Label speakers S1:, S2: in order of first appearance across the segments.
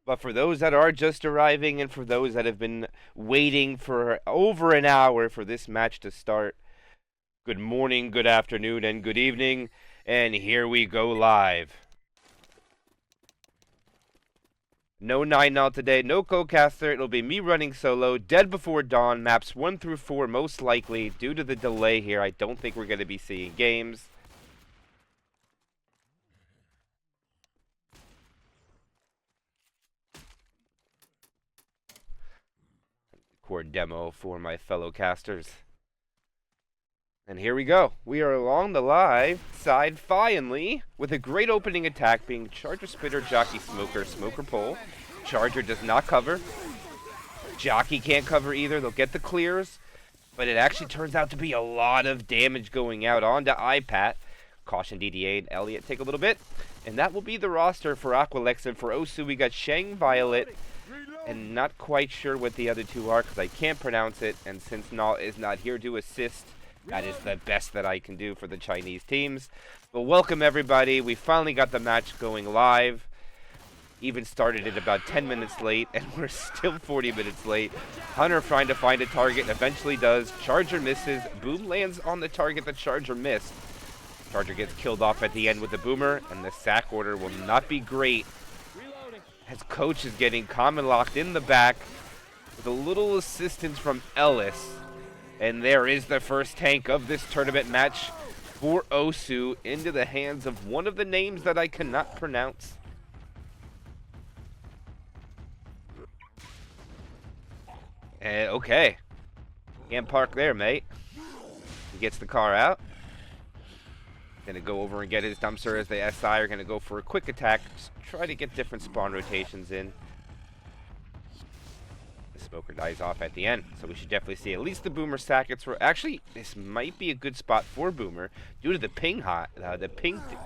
S1: But for those that are just arriving and for those that have been waiting for over an hour for this match to start, good morning, good afternoon, and good evening. And here we go live. No 9-0 today, no co-caster. It'll be me running solo. Dead Before Dawn, maps 1 through 4 most likely. Due to the delay here, I don't think we're going to be seeing games. Record demo for my fellow casters. And here we go. We are along the live side finally with a great opening attack being Charger, Spitter, Jockey, Smoker, Smoker Pole. Charger does not cover. Jockey can't cover either. They'll get the clears, but it actually turns out to be a lot of damage going out onto iPat. Caution DDA and Elliot take a little bit. And that will be the roster for Aquilax. And for OSU, we got Sheng, Violet, and not quite sure what the other two are because I can't pronounce it. And since Na is not here to assist, that is the best that I can do for the Chinese teams. But welcome, everybody. We finally got the match going live. Even started it about 10 minutes late, and we're still 40 minutes late. Hunter trying to find a target, and eventually does. Charger misses. Boom lands on the target that Charger missed. Charger gets killed off at the end with the boomer, and the sack order will not be great. As Coach is getting common locked in the back with a little assistance from Ellis. And there is the first tank of this tournament match for OSU into the hands of one of the names that I cannot pronounce. Okay. Can't park there, mate. He gets the car out. Gonna go over and get his dumpster as the SI are gonna go for a quick attack. Just try to get different spawn rotations in. Smoker dies off at the end, so we should definitely see at least the boomer sack. Actually, this might be a good spot for boomer due to the ping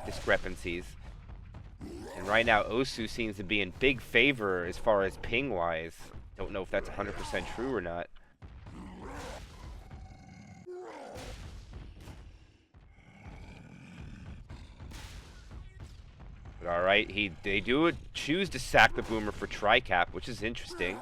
S1: discrepancies. And right now, OSU seems to be in big favor as far as ping wise. Don't know if that's 100% true or not. But all right, they do choose to sack the boomer for tri-cap, which is interesting.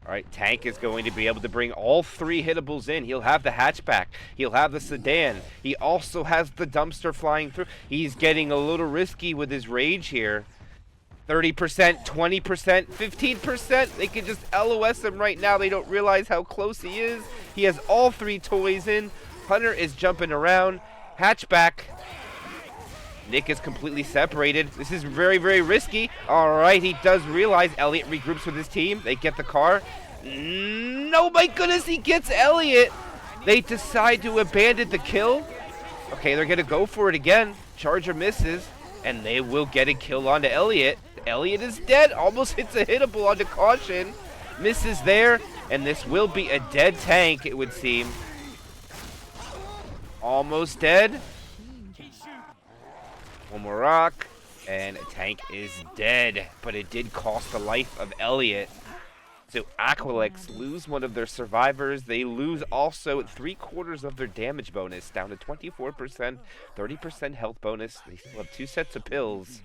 S1: Alright, Tank is going to be able to bring all three hittables in. He'll have the hatchback. He'll have the sedan. He also has the dumpster flying through. He's getting a little risky with his rage here. 30%, 20%, 15%. They can just LOS him right now. They don't realize how close he is. He has all three toys in. Hunter is jumping around. Hatchback. Nick is completely separated. This is very, very risky. All right, he does realize Elliot regroups with his team. They get the car. No, my goodness, he gets Elliot. They decide to abandon the kill. Okay, they're going to go for it again. Charger misses, and they will get a kill onto Elliot. Elliot is dead. Almost hits a hittable onto Caution. Misses there, and this will be a dead tank, it would seem. Almost dead. One more rock, and Tank is dead, but it did cost the life of Elliot. So Aquilax lose one of their survivors. They lose also 3/4 of their damage bonus, down to 24%, 30% health bonus. They still have 2 sets of pills.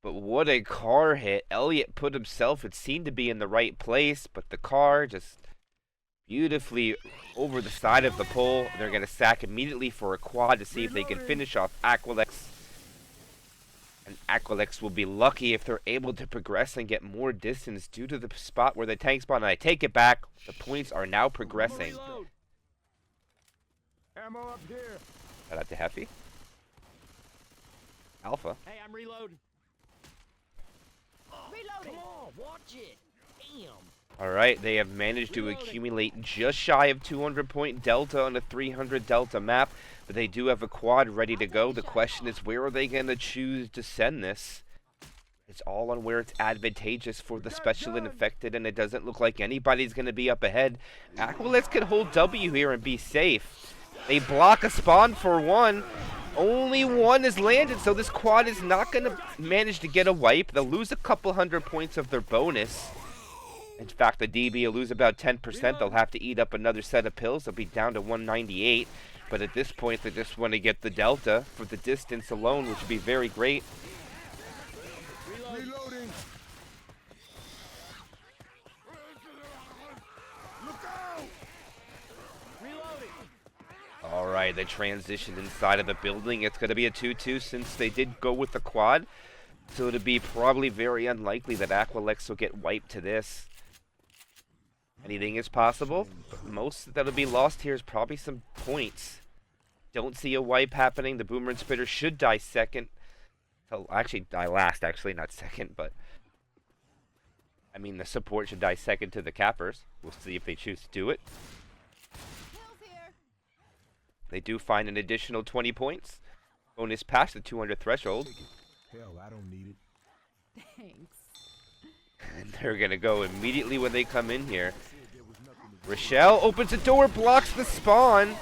S1: But what a car hit. Elliot put himself, it seemed to be in the right place, but the car just beautifully over the side of the pole. They're going to sack immediately for a quad to see if they can finish off Aquilax. And Aquilax will be lucky if they're able to progress and get more distance due to the spot where the tank spawned. And I take it back. The points are now progressing.
S2: Ammo up here.
S1: Shout out to Heffy. Alpha.
S3: Hey, I'm reloading. Reloading. Come on, watch it. Damn.
S1: Alright, they have managed to accumulate just shy of 200 point delta on a 300 delta map, but they do have a quad ready to go. The question is, where are they going to choose to send this? It's all on where it's advantageous for the special and infected, and it doesn't look like anybody's going to be up ahead. Aquilax can hold W here and be safe. They block a spawn for one. Only one is landed, so this quad is not going to manage to get a wipe. They'll lose a couple hundred points of their bonus. In fact, the DB will lose about 10%. They'll have to eat up another set of pills. They'll be down to 198. But at this point, they just want to get the delta for the distance alone, which would be very great.
S2: Reloading. Look out!
S3: Reloading.
S1: All right, the transition inside of the building. It's going to be a 2-2 since they did go with the quad. So it'll be probably very unlikely that Aquilax will get wiped to this. Anything is possible. Most that'll be lost here is probably some points. Don't see a wipe happening. The Boomer and Spitter should die second. So actually, die last, actually, not second, but... I mean, the support should die second to the cappers. We'll see if they choose to do it. They do find an additional 20 points. Bonus past the 200 threshold.
S2: Hell, I don't need it.
S4: Thanks.
S1: And they're going to go immediately when they come in here. Rochelle opens the door, blocks the spawn.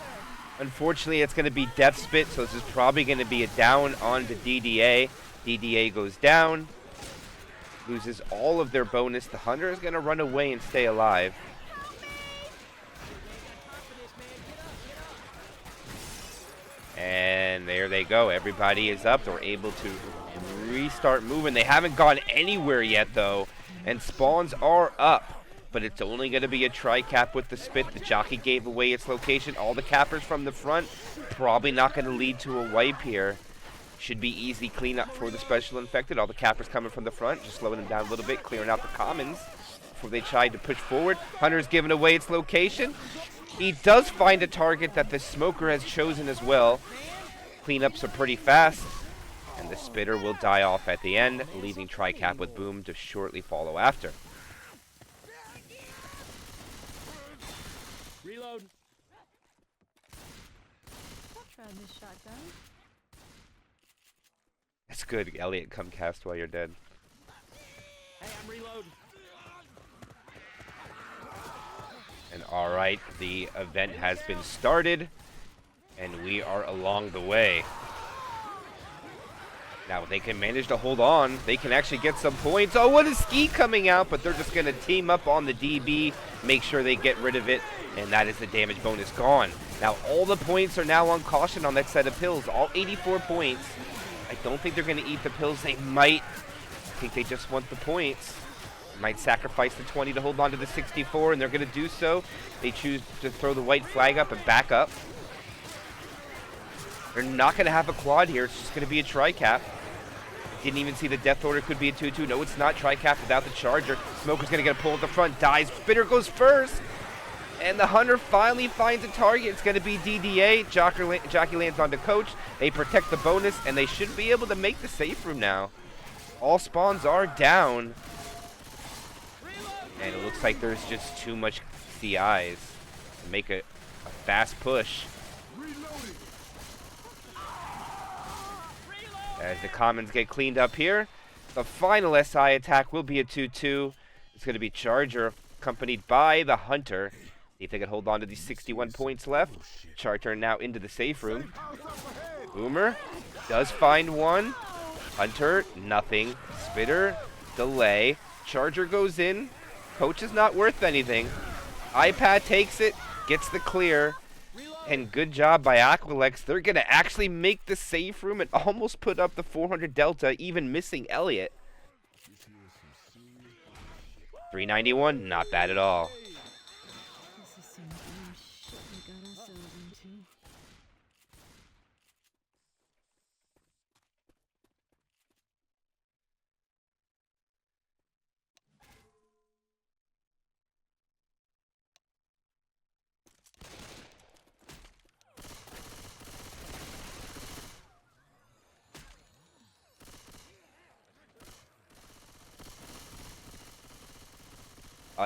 S1: Unfortunately, it's going to be Death Spit, so this is probably going to be a down onto DDA. DDA goes down. Loses all of their bonus. The Hunter is going to run away and stay alive. And there they go. Everybody is up. They're able to restart moving. They haven't gone anywhere yet, though. And spawns are up. But it's only going to be a tri-cap with the spit. The jockey gave away its location. All the cappers from the front. Probably not going to lead to a wipe here. Should be easy cleanup for the special infected. All the cappers coming from the front. Just slowing them down a little bit. Clearing out the commons before they tried to push forward. Hunter's giving away its location. He does find a target that the smoker has chosen as well. Cleanups are pretty fast. And the spitter will die off at the end, leaving Tricap with Boom to shortly follow after.
S3: Reload.
S4: I'll try this shotgun.
S1: That's good, Elliot. Come cast while you're dead.
S3: Hey, I'm reloading.
S1: And alright, the event has been started. And we are along the way. Now, if they can manage to hold on, they can actually get some points. Oh, what is Ski coming out? But they're just going to team up on the DB, make sure they get rid of it, and that is the damage bonus gone. Now, all the points are now on caution on that set of pills, all 84 points. I don't think they're going to eat the pills. They might. I think they just want the points. They might sacrifice the 20 to hold on to the 64, and they're going to do so. They choose to throw the white flag up and back up. They're not going to have a quad here. It's just going to be a tri-cap. Didn't even see the death order. Could be a 2-2. No, it's not tri-cap without the charger. Smoker's going to get a pull at the front. Dies. Spitter goes first. And the Hunter finally finds a target. It's going to be DDA. Jockey lands onto Coach. They protect the bonus, and they should be able to make the safe room now. All spawns are down. And it looks like there's just too much CIs to make a fast push. As the commons get cleaned up here, the final SI attack will be a 2-2. It's going to be Charger accompanied by the Hunter. See if they can hold on to these 61 points left. Charger now into the safe room. Boomer does find one. Hunter, nothing. Spitter, delay. Charger goes in. Coach is not worth anything. iPad takes it, gets the clear. And good job by Aquilax. They're going to actually make the safe room and almost put up the 400 delta, even missing Elliot. 391, not bad at all.
S4: This is some damn shit we got ourselves into.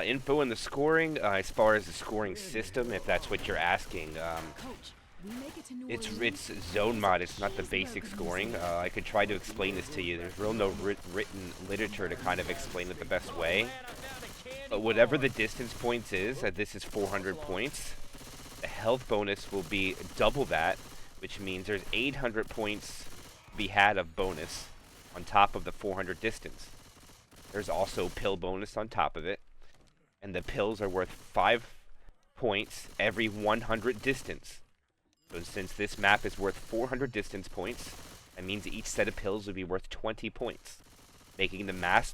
S1: Info in the scoring, as far as the scoring system, if that's what you're asking.
S4: Coach, we make it to New
S1: It's
S4: Orleans.
S1: zone mod. It's not the basic scoring. I could try to explain this to you. There's real no written literature to kind of explain it the best way. But whatever the distance points is, this is 400 points. The health bonus will be double that, which means there's 800 points to be had of bonus on top of the 400 distance. There's also pill bonus on top of it. And the pills are worth 5 points every 100 distance. So since this map is worth 400 distance points, that means each set of pills would be worth 20 points, making the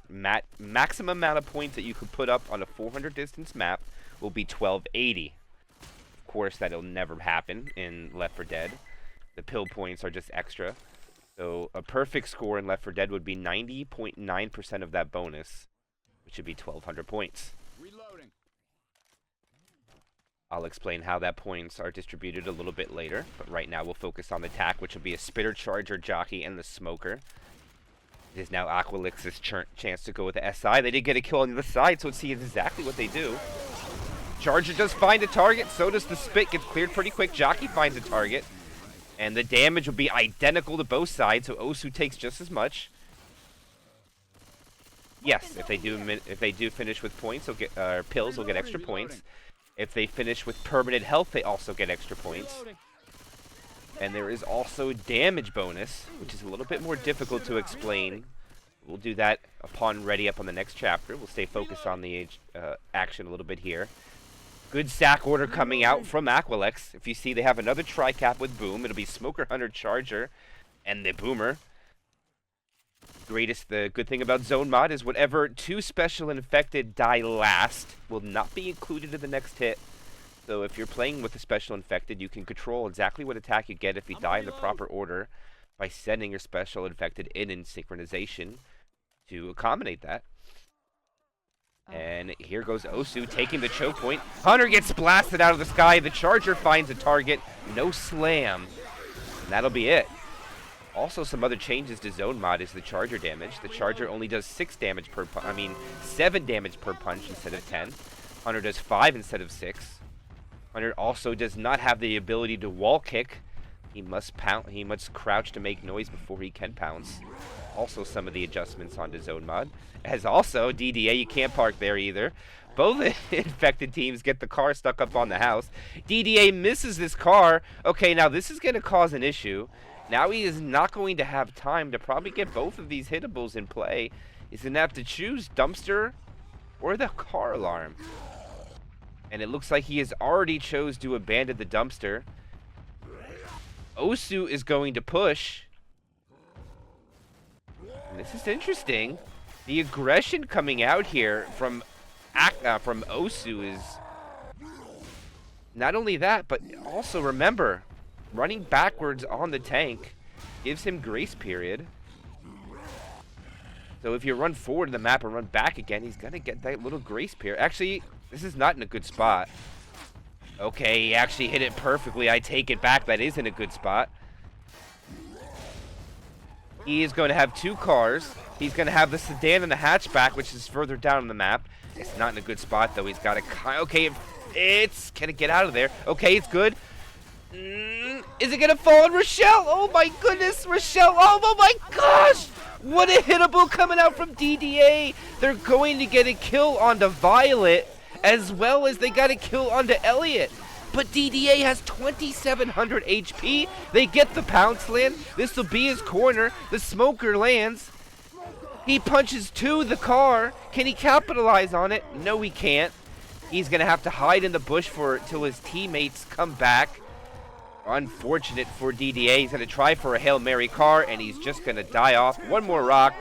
S1: maximum amount of points that you could put up on a 400 distance map will be 1280. Of course, that'll never happen in Left 4 Dead. The pill points are just extra. So a perfect score in Left 4 Dead would be 90.9% of that bonus, which would be 1200 points.
S3: Reloading.
S1: I'll explain how that points are distributed a little bit later, but right now we'll focus on the attack, which will be a spitter, charger, jockey, and the smoker. It is now Aquilax's chance to go with the SI. They did get a kill on the other side, so let's see exactly what they do. Charger does find a target, so does the spit. Gets cleared pretty quick. Jockey finds a target. And the damage will be identical to both sides, so OSU takes just as much. Yes, if they do finish with points, they'll get pills, they'll get extra points. If they finish with permanent health, they also get extra points. And there is also damage bonus, which is a little bit more difficult to explain. We'll do that upon ready up on the next chapter. We'll stay focused on the action a little bit here. Good stack order coming out from Aquilax. If you see, they have another tri-cap with Boom. It'll be Smoker, Hunter, Charger, and the Boomer. The good thing about Zone Mod is whatever 2 special infected die last will not be included in the next hit. So if you're playing with a special infected, you can control exactly what attack you get if you die in the proper order by sending your special infected in synchronization to accommodate that. And here goes OSU taking the choke point. Hunter gets blasted out of the sky. The Charger finds a target. No slam. And that'll be it. Also, some other changes to Zone Mod is the Charger damage. The Charger only does 7 damage per punch instead of 10. Hunter does 5 instead of 6. Hunter also does not have the ability to wall kick. He must crouch to make noise before he can pounce. Also some of the adjustments onto Zone Mod. As also, DDA, you can't park there either. Both infected teams get the car stuck up on the house. DDA misses this car. Okay, now this is going to cause an issue. Now he is not going to have time to probably get both of these hittables in play. He's going to have to choose dumpster or the car alarm. And it looks like he has already chose to abandon the dumpster. OSU is going to push. And this is interesting. The aggression coming out here from OSU is not only that, but also remember, running backwards on the tank gives him grace period. So if you run forward in the map and run back again, he's going to get that little grace period. Actually, this is not in a good spot. Okay, he actually hit it perfectly. I take it back. That is in a good spot. He is going to have 2 cars. He's going to have the sedan and the hatchback, which is further down on the map. It's not in a good spot, though. He's got a... Okay, it's... Can it get out of there? Okay, it's good. Is it going to fall on Rochelle? Oh, my goodness, Rochelle. Oh, my gosh. What a hittable coming out from DDA. They're going to get a kill onto Violet, as well as they got a kill onto Elliot. But DDA has 2,700 HP. They get the pounce land. This will be his corner. The smoker lands. He punches to the car. Can he capitalize on it? No, he can't. He's going to have to hide in the bush till his teammates come back. Unfortunate for DDA. He's going to try for a Hail Mary car, and he's just going to die off. One more rock.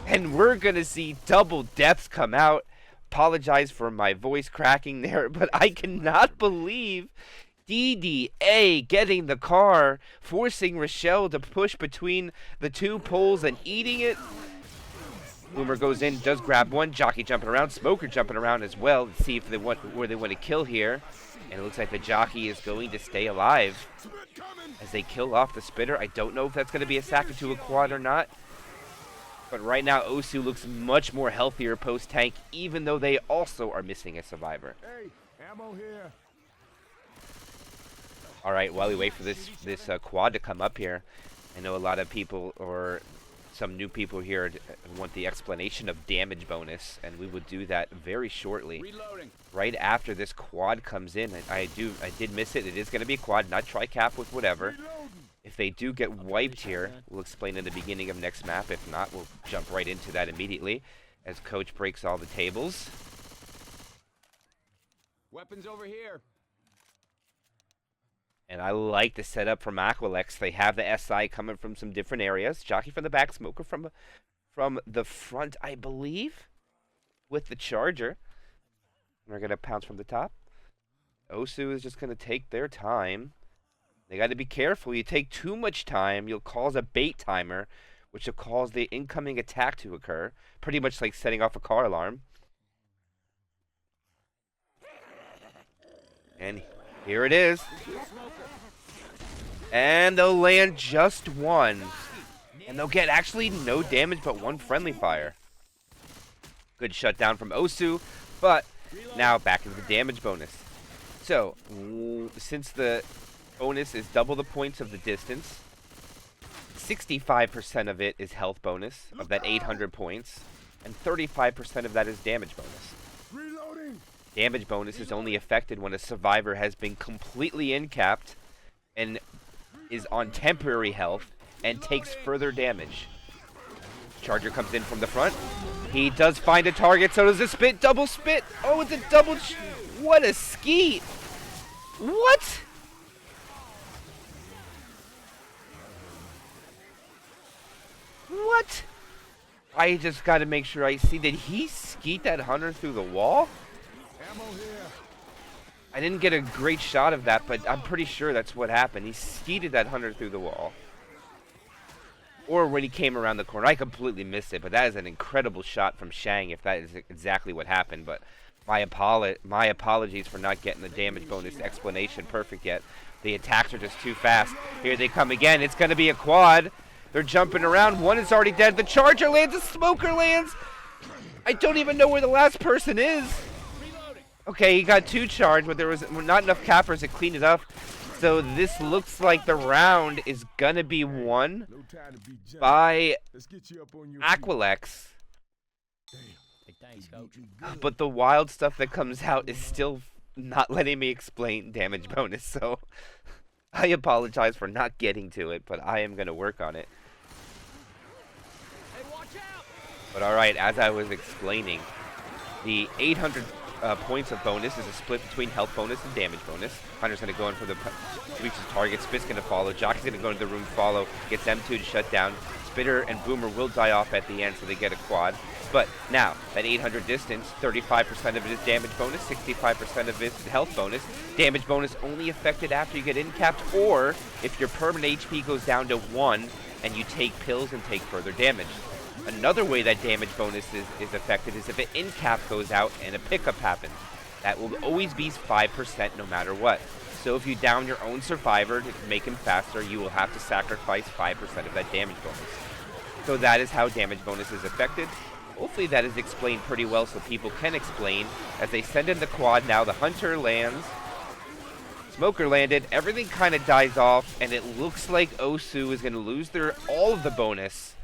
S1: And we're going to see double deaths come out. Apologize for my voice cracking there, but I cannot believe DDA getting the car, forcing Rochelle to push between the 2 poles and eating it. Boomer goes in, does grab one. Jockey jumping around, Smoker jumping around as well. Let's see if they want where they want to kill here. And it looks like the jockey is going to stay alive as they kill off the spitter. I don't know if that's going to be a sack to a quad or not. But right now, OSU looks much more healthier post-tank, even though they also are missing a survivor.
S2: Hey, ammo here.
S1: All right, while we wait for this quad to come up here, I know a lot of people, or some new people here, want the explanation of damage bonus, and we will do that very shortly.
S3: Reloading.
S1: Right after this quad comes in, I did miss it. It is going to be a quad, not tri-cap with whatever. If they do get wiped here, we'll explain in the beginning of next map. If not, we'll jump right into that immediately as Coach breaks all the tables.
S3: Weapons over here.
S1: And I like the setup from Aquilax. They have the SI coming from some different areas. Jockey from the back, Smoker from the front, I believe, with the Charger. We're going to pounce from the top. OSU is just going to take their time. They got to be careful. You take too much time, you'll cause a bait timer, which will cause the incoming attack to occur. Pretty much like setting off a car alarm. And here it is. And they'll land just one. And they'll get actually no damage but one friendly fire. Good shutdown from OSU. But now back into the damage bonus. So, since the bonus is double the points of the distance, 65% of it is health bonus of that 800 points, and 35% of that is damage bonus.
S2: Reloading.
S1: Damage bonus is only affected when a survivor has been completely incapped and is on temporary health and takes further damage. Charger comes in from the front. He does find a target, so does the spit. Double spit. Oh, it's a double. What a skeet. What? What? I just got to make sure I see. Did he skeet that hunter through the wall?
S2: Ammo here.
S1: I didn't get a great shot of that, but I'm pretty sure that's what happened. He skeeted that hunter through the wall. Or when he came around the corner. I completely missed it, but that is an incredible shot from Shang if that is exactly what happened. But my apologies for not getting the damage bonus explanation perfect yet. The attacks are just too fast. Here they come again. It's going to be a quad. They're jumping around. One is already dead. The Charger lands. The Smoker lands. I don't even know where the last person is. Okay, he got 2 charged, but there was not enough cappers to clean it up. So this looks like the round is going to be won
S2: No time to be jumping.
S1: by
S2: Let's get you up on your feet.
S1: Aquilax.
S3: Hey, thanks, coach.
S1: But the wild stuff that comes out is still not letting me explain damage bonus. So I apologize for not getting to it, but I am going to work on it.
S3: Hey, watch out!
S1: But alright, as I was explaining, the 800 points of bonus is a split between health bonus and damage bonus. Hunter's going to go in for the reach the target. Spit's going to follow. Jockey's going to go into the room, follow. Gets M2 to shut down. Spitter and Boomer will die off at the end, so they get a quad. But now, that 800 distance, 35% of it is damage bonus, 65% of it is health bonus. Damage bonus only affected after you get incapped, or if your permanent HP goes down to 1 and you take pills and take further damage. Another way that damage bonus is affected is if an in-cap goes out and a pickup happens. That will always be 5% no matter what. So if you down your own survivor to make him faster, you will have to sacrifice 5% of that damage bonus. So that is how damage bonus is affected. Hopefully that is explained pretty well so people can explain. As they send in the quad now, the Hunter lands. Smoker landed, everything kind of dies off, and it looks like OSU is going to lose all of the bonus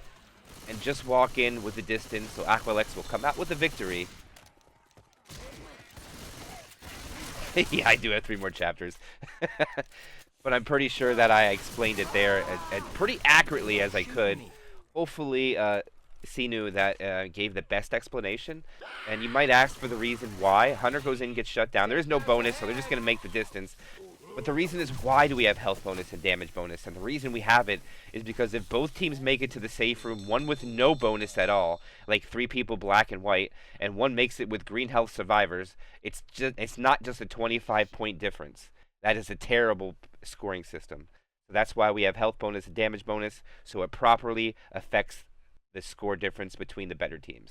S1: and just walk in with the distance, so Aquilax will come out with a victory. Yeah, I do have 3 more chapters. But I'm pretty sure that I explained it there as pretty accurately as I could. Hopefully, Sinu that gave the best explanation. And you might ask for the reason why. Hunter goes in and gets shut down. There is no bonus, so they're just going to make the distance. But the reason is, why do we have health bonus and damage bonus? And the reason we have it is because if both teams make it to the safe room, one with no bonus at all, like 3 people black and white, and one makes it with green health survivors, it's not just a 25-point difference. That is a terrible scoring system. So that's why we have health bonus and damage bonus, so it properly affects the score difference between the better teams.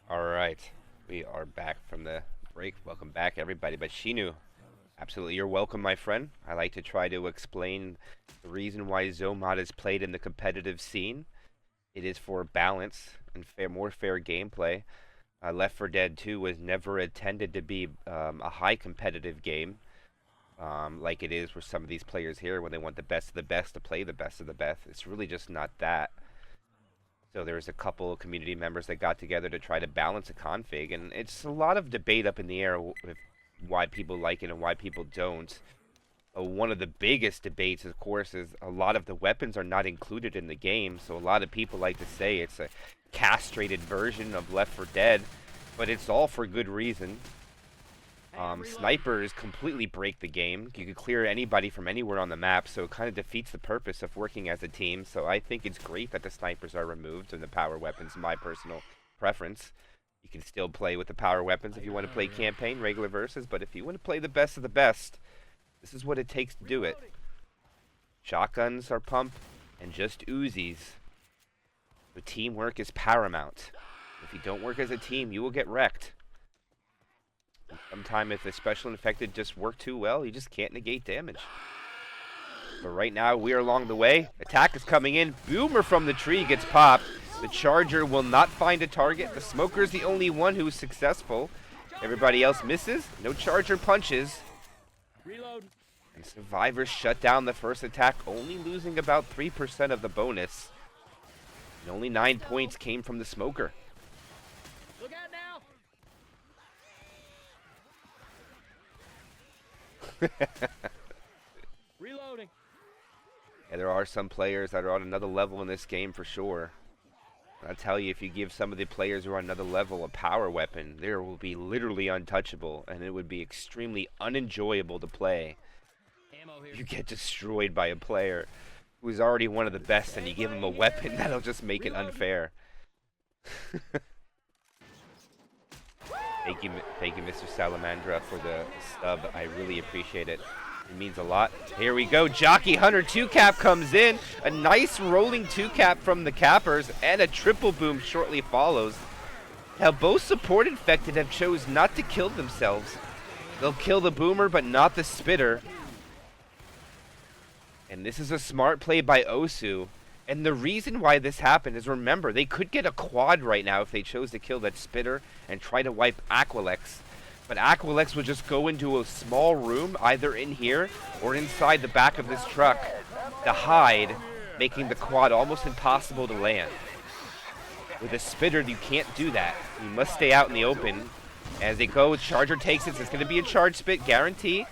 S1: Alright, we are back from the break. Welcome back, everybody. But Shinu, Absolutely, you're welcome, my friend. I like to try to explain the reason why Zomod is played in the competitive scene. It is for balance and more fair gameplay. Left 4 Dead 2 was never intended to be a high competitive game, like it is with some of these players here when they want the best of the best to play the best of the best. It's really just not that. So there's a couple of community members that got together to try to balance a config, and it's a lot of debate up in the air with why people like it and why people don't. One of the biggest debates, of course, is a lot of the weapons are not included in the game, so a lot of people like to say it's a castrated version of Left 4 Dead, but it's all for good reason. Snipers completely break the game. You can clear anybody from anywhere on the map, so it kind of defeats the purpose of working as a team. So I think it's great that the snipers are removed and the power weapons, my personal preference. You can still play with the power weapons if you want to play campaign, regular versus, but if you want to play the best of the best, this is what it takes to do it. Shotguns are pump and just Uzis. The teamwork is paramount. If you don't work as a team, you will get wrecked. Sometimes if the special infected just work too well, you just can't negate damage. But right now, we are along the way. Attack is coming in. Boomer from the tree gets popped. The Charger will not find a target. The Smoker is the only one who is successful. Everybody else misses. No Charger punches.
S3: Reload.
S1: And Survivors shut down the first attack, only losing about 3% of the bonus. And only 9 points came from the Smoker.
S3: Look out now. Reloading.
S1: Yeah, there are some players that are on another level in this game for sure. I'll tell you, if you give some of the players who are on another level a power weapon, they will be literally untouchable, and it would be extremely unenjoyable to play.
S3: Ammo here.
S1: You get destroyed by a player who's already one of the best, and you give him a weapon, that'll just make it unfair. Thank you, Mr. Salamandra, for the sub. I really appreciate it. It means a lot. Here we go. Jockey Hunter 2-cap comes in. A nice rolling 2-cap from the cappers, and a triple boom shortly follows. Now, both support infected have chose not to kill themselves. They'll kill the boomer, but not the spitter. And this is a smart play by OSU. And the reason why this happened is, remember, they could get a quad right now if they chose to kill that spitter and try to wipe Aquilax. But Aquilax would just go into a small room, either in here or inside the back of this truck, to hide, making the quad almost impossible to land. With a spitter, you can't do that. You must stay out in the open. As they go, Charger takes it. It's going to be a charge spit, guarantee.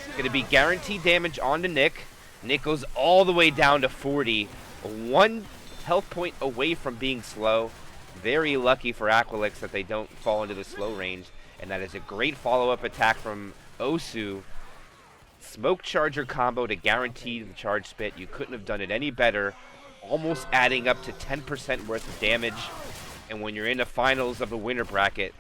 S1: It's going to be guaranteed damage onto Nick. Nick goes all the way down to 40. 1 health point away from being slow. Very lucky for Aquilax that they don't fall into the slow range. And that is a great follow-up attack from OSU. Smoke Charger combo to guarantee the charge spit. You couldn't have done it any better. Almost adding up to 10% worth of damage. And when you're in the finals of the winner bracket,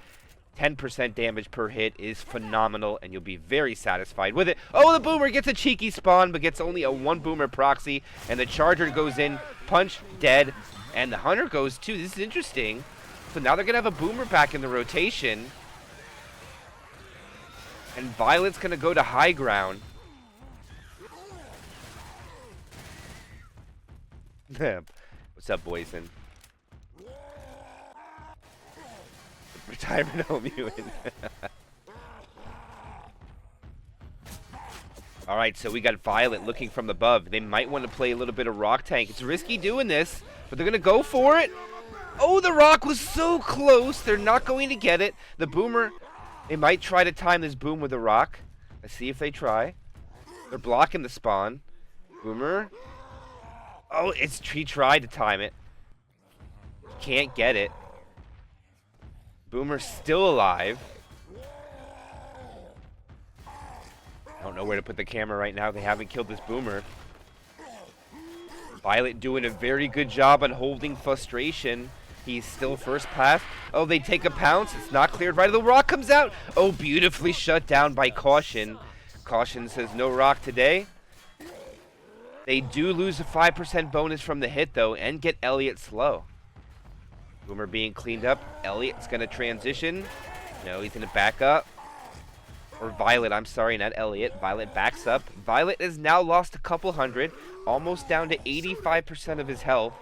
S1: 10% damage per hit is phenomenal, and you'll be very satisfied with it. Oh, the Boomer gets a cheeky spawn, but gets only a 1 Boomer proxy, and the Charger goes in, punch, dead, and the Hunter goes too. This is interesting. So now they're going to have a Boomer back in the rotation, and Violet's going to go to high ground. What's up, Boyson? Retirement home unit. Alright, so we got Violet looking from above. They might want to play a little bit of Rock Tank. It's risky doing this, but they're going to go for it. Oh, the Rock was so close. They're not going to get it. The Boomer, they might try to time this boom with the Rock. Let's see if they try. They're blocking the spawn. Boomer. Oh, he tried to time it. Can't get it. Boomer's still alive. I don't know where to put the camera right now. They haven't killed this Boomer. Violet doing a very good job on holding frustration. He's still first pass. Oh, they take a pounce. It's not cleared right. The Rock comes out. Oh, beautifully shut down by Caution. Caution says no Rock today. They do lose a 5% bonus from the hit, though, and get Elliot slow. Boomer being cleaned up. Elliot's going to transition. No, he's going to back up. Or Violet, I'm sorry, not Elliot. Violet backs up. Violet has now lost a couple hundred, almost down to 85% of his health.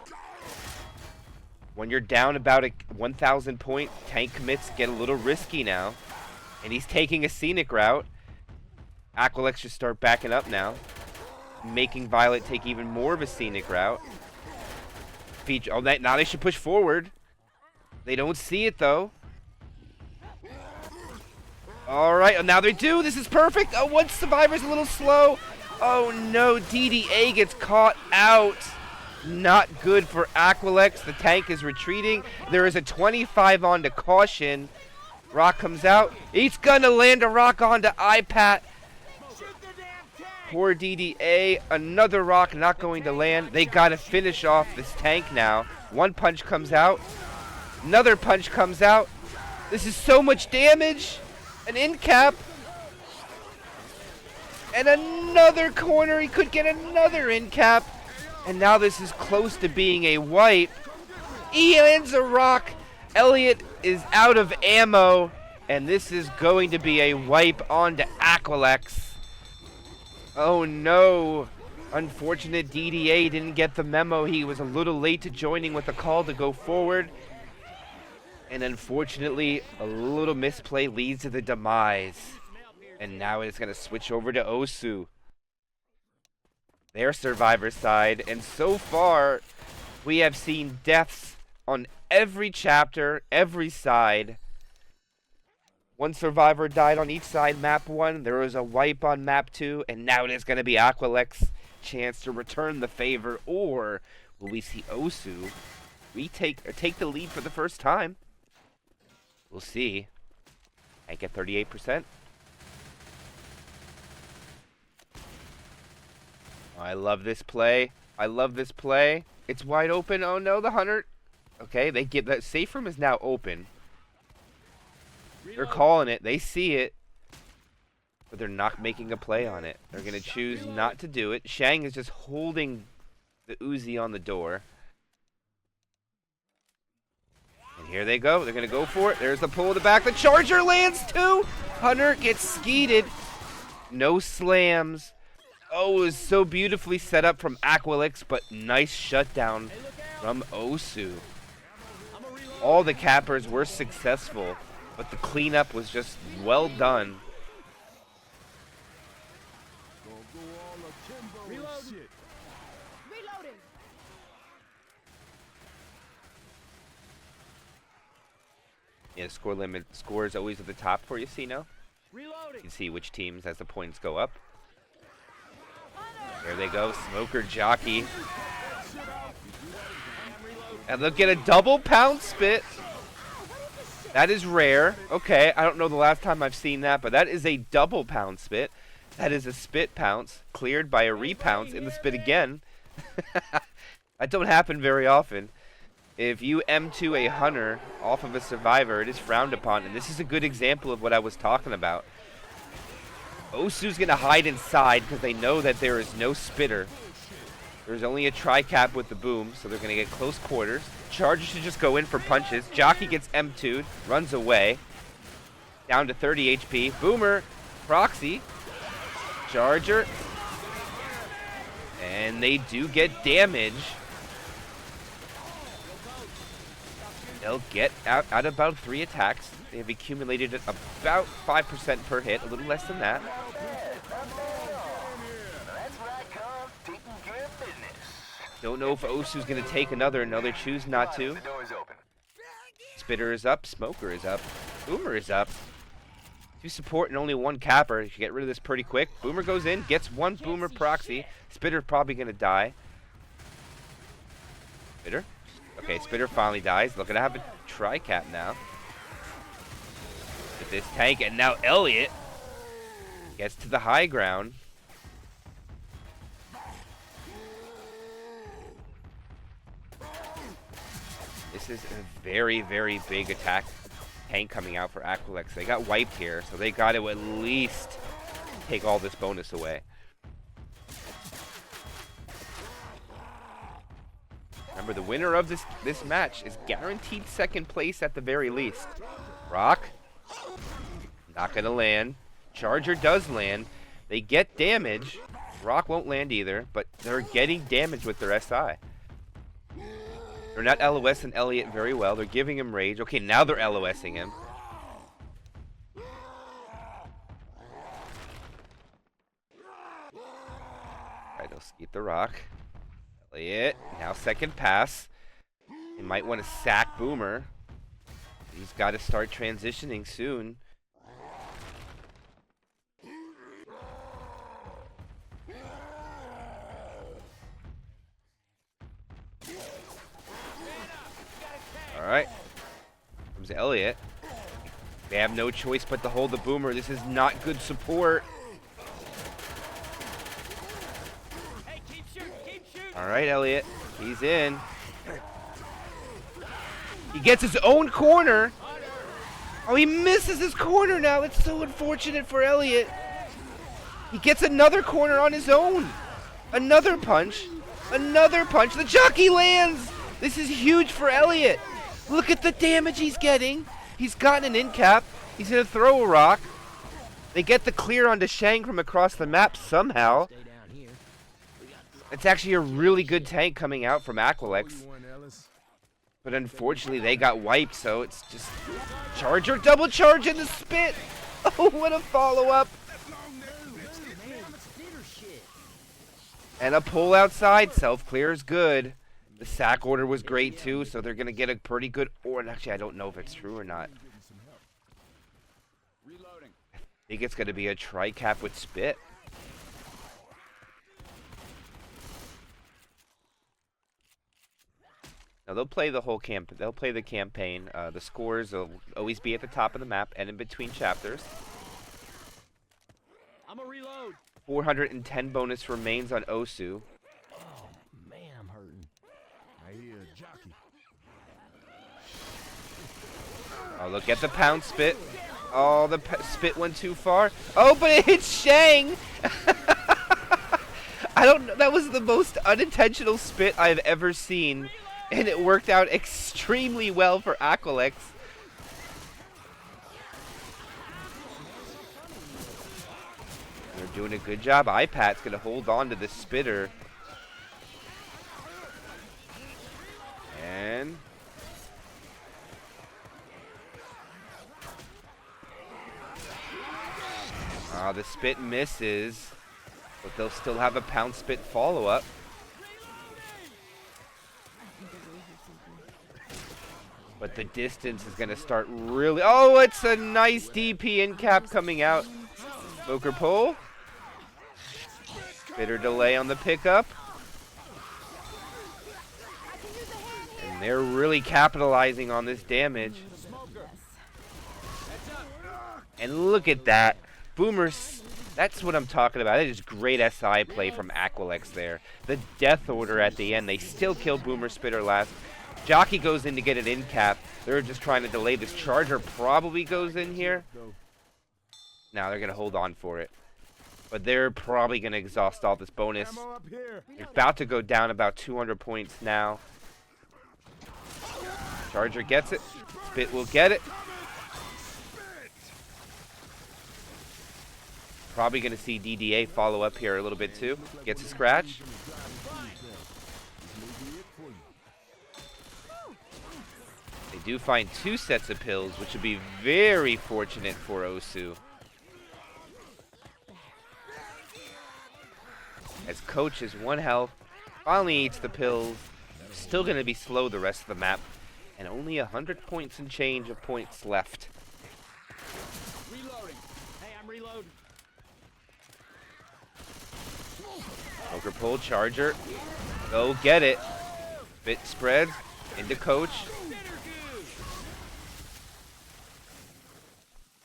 S1: When you're down about a 1,000 point, tank commits get a little risky now. And he's taking a scenic route. Aquilax should start backing up now, making Violet take even more of a scenic route. Now they should push forward. They don't see it, though. All right, now they do. This is perfect. Oh, one survivor's a little slow. Oh, no. DDA gets caught out. Not good for Aquilax. The tank is retreating. There is a 25 onto caution. Rock comes out. He's going to land a rock onto iPat. Poor DDA. Another rock not going to land. They got to finish off this tank now. One punch comes out. Another punch comes out. This is so much damage. An end cap. And another corner. He could get another end cap. And now this is close to being a wipe. He lands a rock. Elliot is out of ammo. And this is going to be a wipe onto Aquilax. Oh no. Unfortunate DDA didn't get the memo. He was a little late to joining with a call to go forward. And unfortunately, a little misplay leads to the demise. And now it's going to switch over to OSU. Their survivor side. And so far, we have seen deaths on every chapter, every side. One survivor died on each side, map 1. There was a wipe on map 2. And now it is going to be Aquilax's chance to return the favor. Or will we see OSU take the lead for the first time? We'll see. Tank at 38%. I love this play. I love this play. It's wide open. Oh no, the hunter. Okay, they get that safe room is now open. They're calling it. They see it. But they're not making a play on it. They're going to choose not to do it. Shang is just holding the Uzi on the door. And here they go. They're going to go for it. There's the pull of the back. The charger lands too. Hunter gets skeeted. No slams. Oh, it was so beautifully set up from Aquilax, but nice shutdown from OSU. All the cappers were successful, but the cleanup was just well done. Yeah, score is always at the top for you, see now? You can see which teams as the points go up. There they go, Smoker Jockey. And look at a double pound spit. That is rare. Okay, I don't know the last time I've seen that, but that is a double pound spit. That is a spit pounce, cleared by a repounce in the spit again. That don't happen very often. If you M2 a hunter off of a survivor, it is frowned upon, and this is a good example of what I was talking about. OSU's going to hide inside because they know that there is no spitter. There's only a tri-cap with the boom, so they're going to get close quarters. Charger should just go in for punches. Jockey gets M2'd, runs away. Down to 30 HP. Boomer, proxy, Charger. And they do get damage. They'll get out about 3 attacks. They have accumulated at about 5% per hit, a little less than that. Don't know if Osu's going to take another. No, they choose not to. Spitter is up. Smoker is up. Boomer is up. 2 support and only 1 capper. You should get rid of this pretty quick. Boomer goes in, gets 1 Boomer proxy. Spitter probably going to die. Spitter? Okay, Spitter finally dies. Looking to have a tri-cap now. With this tank, and now Elliot gets to the high ground. This is a very, very big attack tank coming out for Aquilax. They got wiped here, so they got to at least take all this bonus away. Remember, the winner of this match is guaranteed 2nd place at the very least. Rock. Not going to land. Charger does land. They get damage. Rock won't land either, but they're getting damage with their SI. They're not LOSing Elliot very well. They're giving him rage. Okay, now they're LOSing him. Alright, they'll skeet the rock. Elliot, now second pass. He might want to sack Boomer. He's got to start transitioning soon. Alright. Comes Elliot. They have no choice but to hold the Boomer. This is not good support. Alright, Elliot. He's in. He gets his own corner. Oh, he misses his corner now. It's so unfortunate for Elliot. He gets another corner on his own. Another punch. Another punch. The jockey lands. This is huge for Elliot. Look at the damage he's getting. He's gotten an in cap. He's going to throw a rock. They get the clear onto Shang from across the map somehow. It's actually a really good tank coming out from Aquilax. But unfortunately, they got wiped, so it's just Charger, double charge in the spit. Oh, what a follow-up. And a pull outside. Self-clear is good. The sack order was great, too, so they're going to get a pretty good order. Actually, I don't know if it's true or not. I think it's going to be a tri-cap with spit. Now they'll play the whole camp. They'll play the campaign. The scores will always be at the top of the map and in between chapters.
S3: I'm a reload.
S1: 410 bonus remains on OSU.
S3: Oh man, I'm hurting.
S2: I hear a jockey.
S1: Oh, look at the pound spit. Oh, the spit went too far. Oh, but it hit Shang. I don't know. That was the most unintentional spit I've ever seen. And it worked out extremely well for Aquilax. They're doing a good job. iPat's going to hold on to the spitter. And the spit misses, but they'll still have a pound spit follow-up. But the distance is going to start really... Oh, it's a nice DP in cap coming out. Smoker pull. Bitter delay on the pickup. And they're really capitalizing on this damage. And look at that. Boomers, that's what I'm talking about. That is great SI play from Aquilax there. The death order at the end. They still kill Boomer Spitter last. Jockey goes in to get an in cap. They're just trying to delay this. Charger probably goes in here. Now they're going to hold on for it. But they're probably going to exhaust all this bonus. You're about to go down about 200 points now. Charger gets it. Spit will get it. Probably going to see DDA follow up here a little bit too. Gets a scratch. They do find 2 sets of pills, which would be very fortunate for OSU. As Coach is 1 health, finally eats the pills. Still going to be slow the rest of the map. And only 100 points and change of points left.
S3: Reloading. Hey, I'm reloading.
S1: Poker pull, Charger. Go get it. Bit spreads into Coach.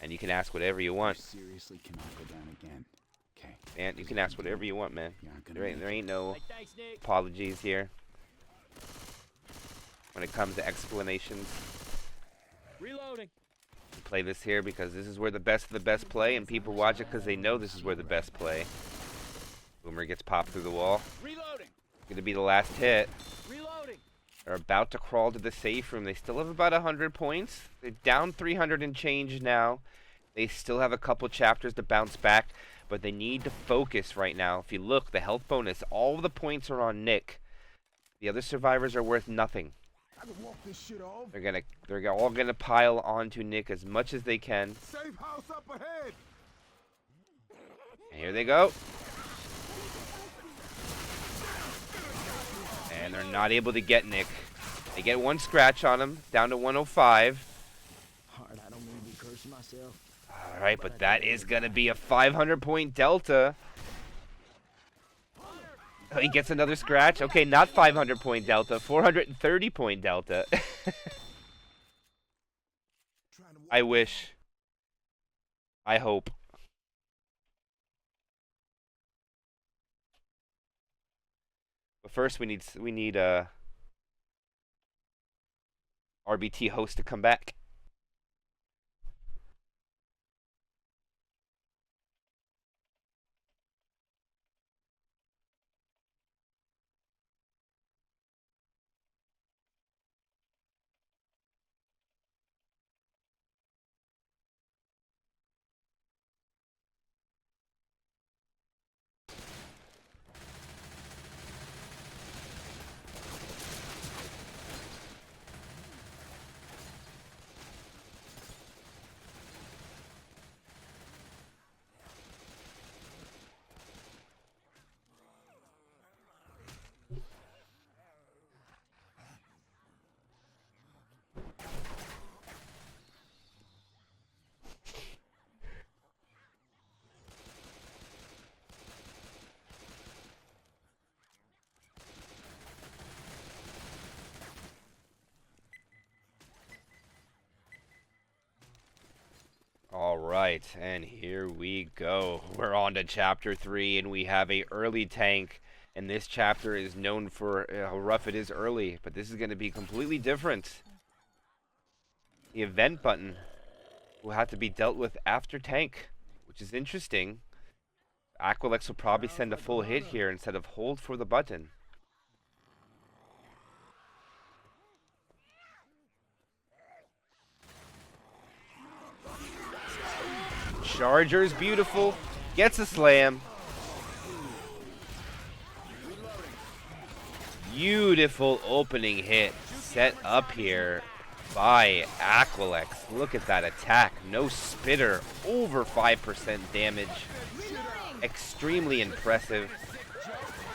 S1: And you can ask whatever you want.
S2: Seriously cannot go down again. Okay.
S1: Man, you can ask whatever you want, man. There ain't no
S3: Hey, thanks, Nick.
S1: apologies here when it comes to explanations.
S3: Reloading.
S1: We play this here because this is where the best of the best play, and people watch it because they know this is where the best play. Boomer gets popped through the wall.
S3: Reloading.
S1: Gonna be the last hit.
S3: Reloading.
S1: They're about to crawl to the safe room. They still have about 100 points. They're down 300 and change now. They still have a couple chapters to bounce back, but they need to focus right now. If you look, the health bonus, all the points are on Nick. The other survivors are worth nothing.
S2: I can walk this shit off.
S1: They're all gonna pile onto Nick as much as they can.
S2: Safe house up ahead.
S1: And here they go. And they're not able to get Nick. They get one scratch on him, down to 105.
S3: Hard, I don't mean to be cursing myself.
S1: Alright, but that is gonna be a 500-point delta. Oh, he gets another scratch. Okay, not 500-point delta, 430-point delta. I wish. I hope. But first, we need RBT host to come back. Alright, and here we go. We're on to chapter 3, and we have a early tank. And this chapter is known for how rough it is early, but this is going to be completely different. The event button will have to be dealt with after tank, which is interesting. Aquilax will probably send a full hit here instead of hold for the button. Charger's beautiful. Gets a slam. Beautiful opening hit set up here by Aquilax. Look at that attack. No spitter. Over 5% damage. Extremely impressive.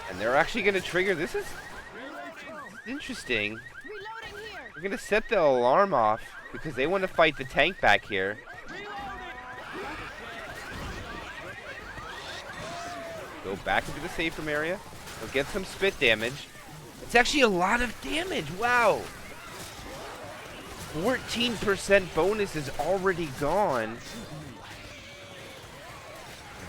S1: And they're actually going to trigger. This is interesting. They're going to set the alarm off because they want to fight the tank back here. Go back into the safe room area. They'll get some spit damage. It's actually a lot of damage. Wow. 14% bonus is already gone.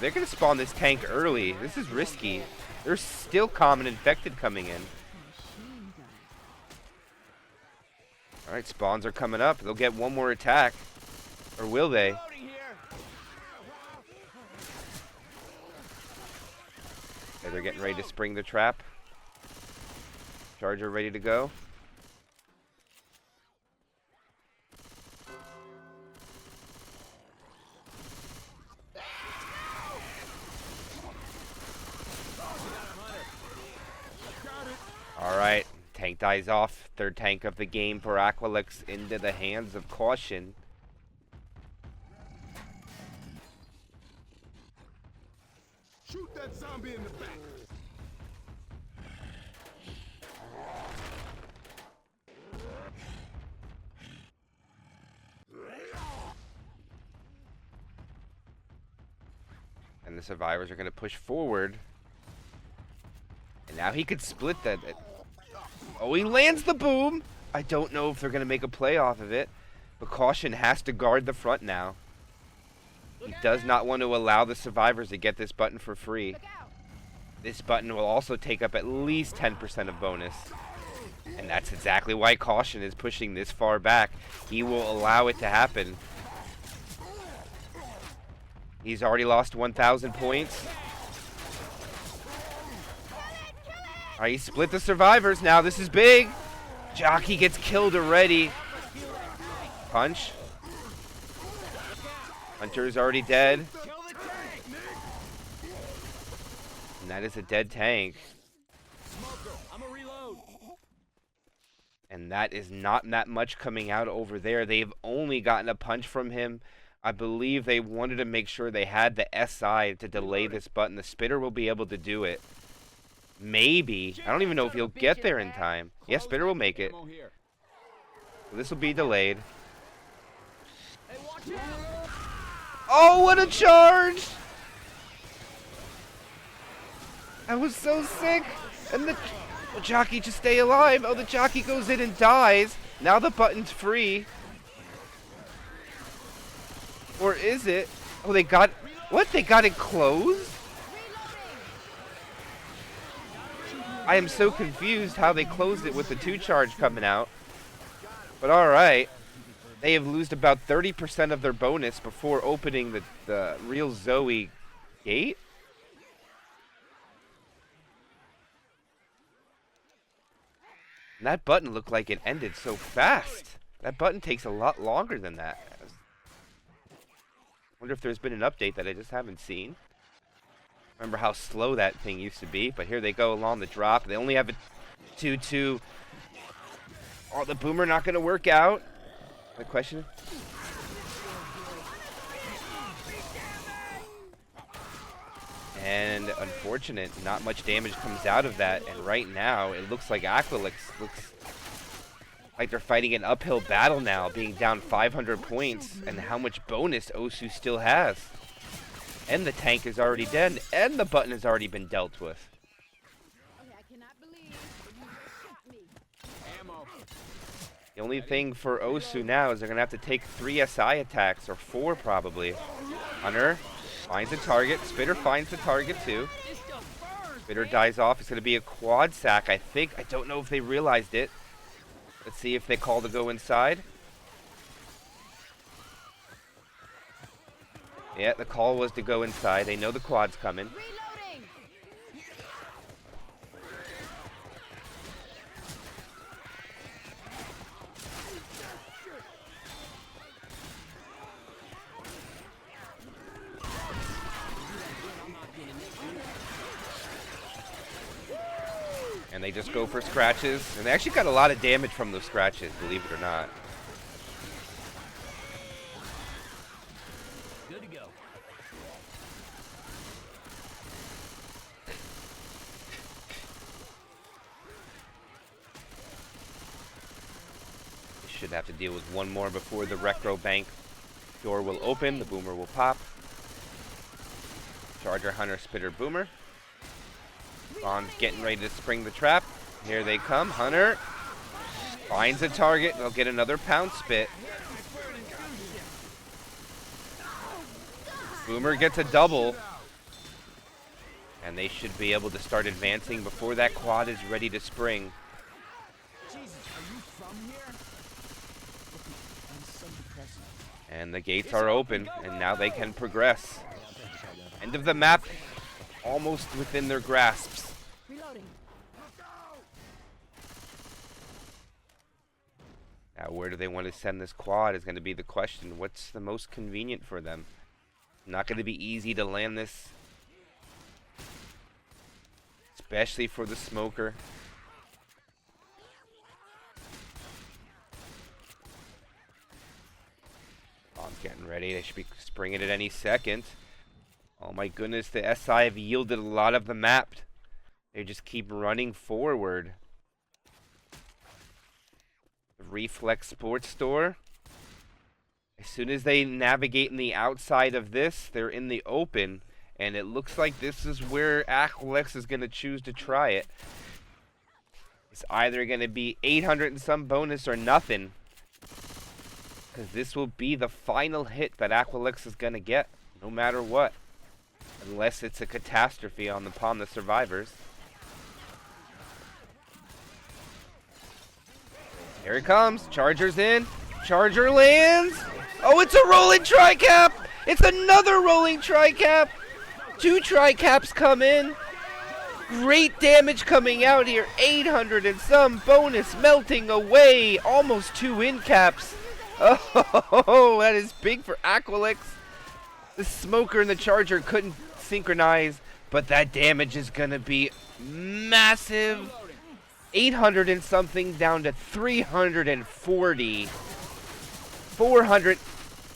S1: They're going to spawn this tank early. This is risky. There's still common infected coming in. Alright, spawns are coming up. They'll get one more attack. Or will they? Okay, they're getting ready to spring the trap. Charger ready to go. Alright, tank dies off. Third tank of the game for Aquilax into the hands of Caution.
S2: Shoot that zombie in the back.
S1: And the survivors are going to push forward. And now he could split that. Oh, he lands the boom. I don't know if they're going to make a play off of it. But Caution has to guard the front now. He does not want to allow the survivors to get this button for free. This button will also take up at least 10% of bonus. And that's exactly why Caution is pushing this far back. He will allow it to happen. He's already lost 1,000 points. Alright, he split the survivors now. This is big. Jockey gets killed already. Punch. Hunter is already dead.
S3: Kill the tank!
S1: And that is a dead tank.
S3: Smoker, I'm a reload.
S1: And that is not that much coming out over there. They've only gotten a punch from him. I believe they wanted to make sure they had the SI to delay this button. The spitter will be able to do it. Maybe. I don't even know if he'll get there in time. Yeah, spitter will make it.
S3: Ammo here.
S1: So this will be delayed.
S3: Hey, watch out!
S1: Oh, what a charge! That was so sick. And the jockey just stay alive. Oh, the jockey goes in and dies. Now the button's free. Or is it? Oh, they got... What? They got it closed? I am so confused how they closed it with the 2 charge coming out. But alright. They have lost about 30% of their bonus before opening the real Zoe gate. And that button looked like it ended so fast. That button takes a lot longer than that. Wonder if there's been an update that I just haven't seen. Remember how slow that thing used to be, but here they go along the drop. They only have a 2-2. Oh, the boomer not going to work out. The question? And unfortunate, not much damage comes out of that. And right now, it looks like Aquilax looks like they're fighting an uphill battle now, being down 500 points. And how much bonus OSU still has. And the tank is already dead, and the button has already been dealt with.
S4: Okay, I cannot believe you just shot me.
S3: Ammo.
S1: The only thing for OSU now is they're going to have to take 3 SI attacks, or 4 probably. Hunter finds a target. Spitter finds the target too. Spitter dies off. It's going to be a quad sack, I think. I don't know if they realized it. Let's see if they call to go inside. Yeah, the call was to go inside. They know the quad's coming.
S4: Reloading.
S1: And they just go for scratches. And they actually got a lot of damage from those scratches, believe it or not.
S3: Good to go.
S1: Should have to deal with one more before the Recro Bank door will open. The boomer will pop. Charger, Hunter, Spitter, Boomer. Bond's getting ready to spring the trap. Here they come. Hunter finds a target. They'll get another pound spit. Boomer gets a double. And they should be able to start advancing before that quad is ready to spring.
S3: Jesus, are you from here? I'm so depressing.
S1: And the gates are open, and now they can progress. End of the map, almost within their grasps.
S4: Reloading.
S1: Now, where do they want to send this quad is going to be the question. What's the most convenient for them? Not going to be easy to land this, especially for the smoker. Bomb's getting ready. They should be springing it any second. Oh my goodness, the SI have yielded a lot of the map. They just keep running forward. The Reflex Sports Store. As soon as they navigate in the outside of this, they're in the open. And it looks like this is where Aquilax is going to choose to try it. It's either going to be 800 and some bonus or nothing. Because this will be the final hit that Aquilax is going to get, no matter what. Unless it's a catastrophe upon the survivors. Here it comes. Charger's in. Charger lands. Oh, it's a rolling tri-cap. It's another rolling tri-cap. 2 tri-caps come in. Great damage coming out here. 800 and some bonus melting away. Almost 2 in caps. Oh, that is big for Aquilax. The smoker and the charger couldn't synchronize, but that damage is gonna be massive. 800 and something down to 340. 400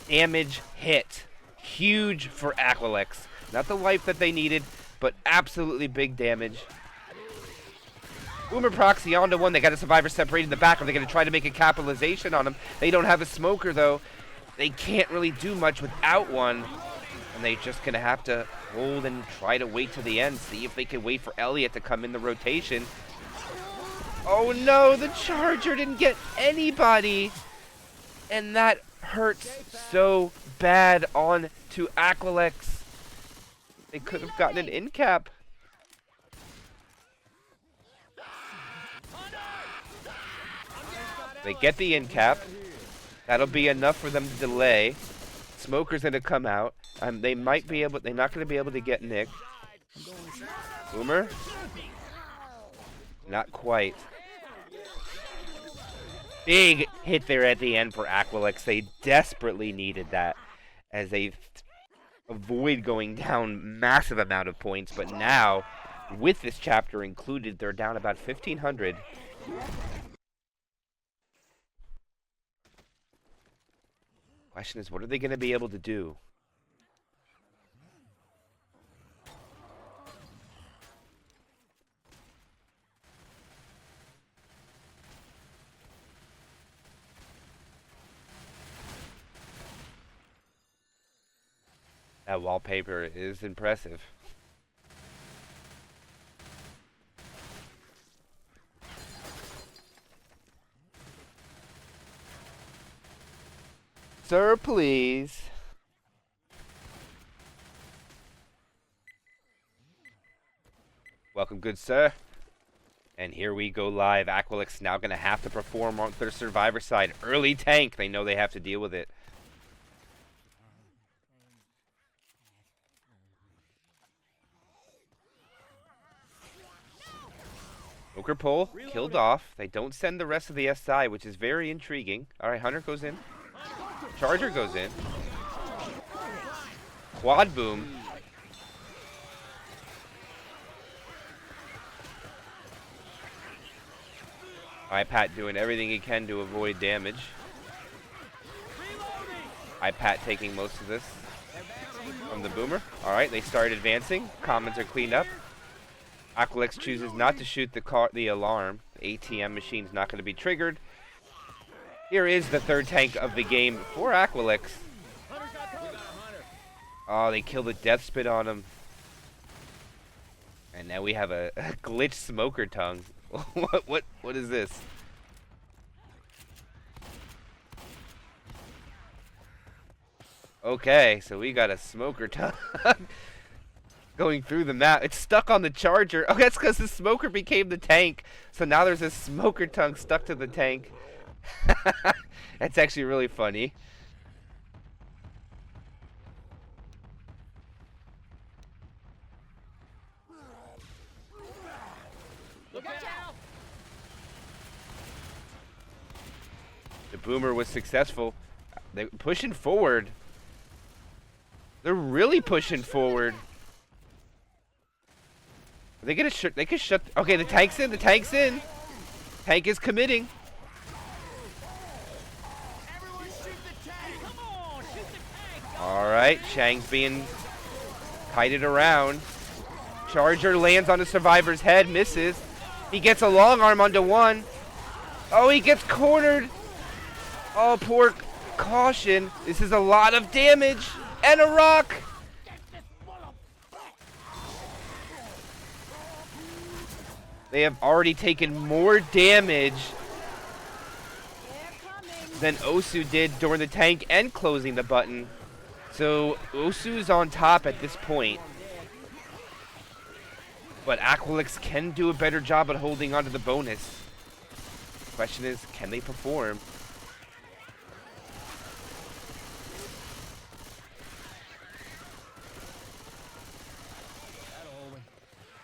S1: damage hit. Huge for Aquilax. Not the life that they needed, but absolutely big damage. Boomer proxy onto one. They got a survivor separated in the back. Are they going to try to make a capitalization on him? They don't have a smoker, though. They can't really do much without one. And they're just going to have to hold and try to wait to the end. See if they can wait for Elliot to come in the rotation. Oh, no. The charger didn't get anybody. And that hurts so bad on to Aquilax. They could have gotten an in cap. They get the in cap. That'll be enough for them to delay. Smoker's gonna come out. They might be able. They're not gonna be able to get Nick. Boomer. Not quite. Big hit there at the end for Aquilax. They desperately needed that as they avoid going down massive amount of points. But now, with this chapter included, they're down about 1,500. Question is, what are they going to be able to do? That wallpaper is impressive. Sir, please. Welcome, good sir. And here we go live. Aquilax now going to have to perform on their survivor side. Early tank. They know they have to deal with it. Smoker pull, killed off. They don't send the rest of the SI, which is very intriguing. All right, Hunter goes in. Charger goes in. Quad boom. iPat doing everything he can to avoid damage. iPat taking most of this from the boomer. All right, they start advancing. Commons are cleaned up. Aquilax chooses not to shoot the alarm. The ATM machine's not going to be triggered. Here is the third tank of the game for Aquilax. Oh, they kill the death spit on him. And now we have a glitched smoker tongue. What is this? Okay, so we got a smoker tongue going through the map. It's stuck on the charger. Oh, that's because the smoker became the tank. So now there's a smoker tongue stuck to the tank. That's actually really funny.
S3: Look out!
S1: The boomer was successful. They're pushing forward. They're really pushing forward. Are they gonna shut? They could shut. Okay, the tank's in. The tank's in. Tank is committing.
S3: Everyone shoot the tank! Come on, shoot the tank!
S1: All right, Shang's being kited around. Charger lands on the survivor's head, misses. He gets a long arm onto one. Oh, he gets cornered. Oh, poor caution. This is a lot of damage. And a rock. They have already taken more damage than OSU did during the tank and closing the button. So OSU's on top at this point. But Aquilax can do a better job at holding on to the bonus. Question is, can they perform?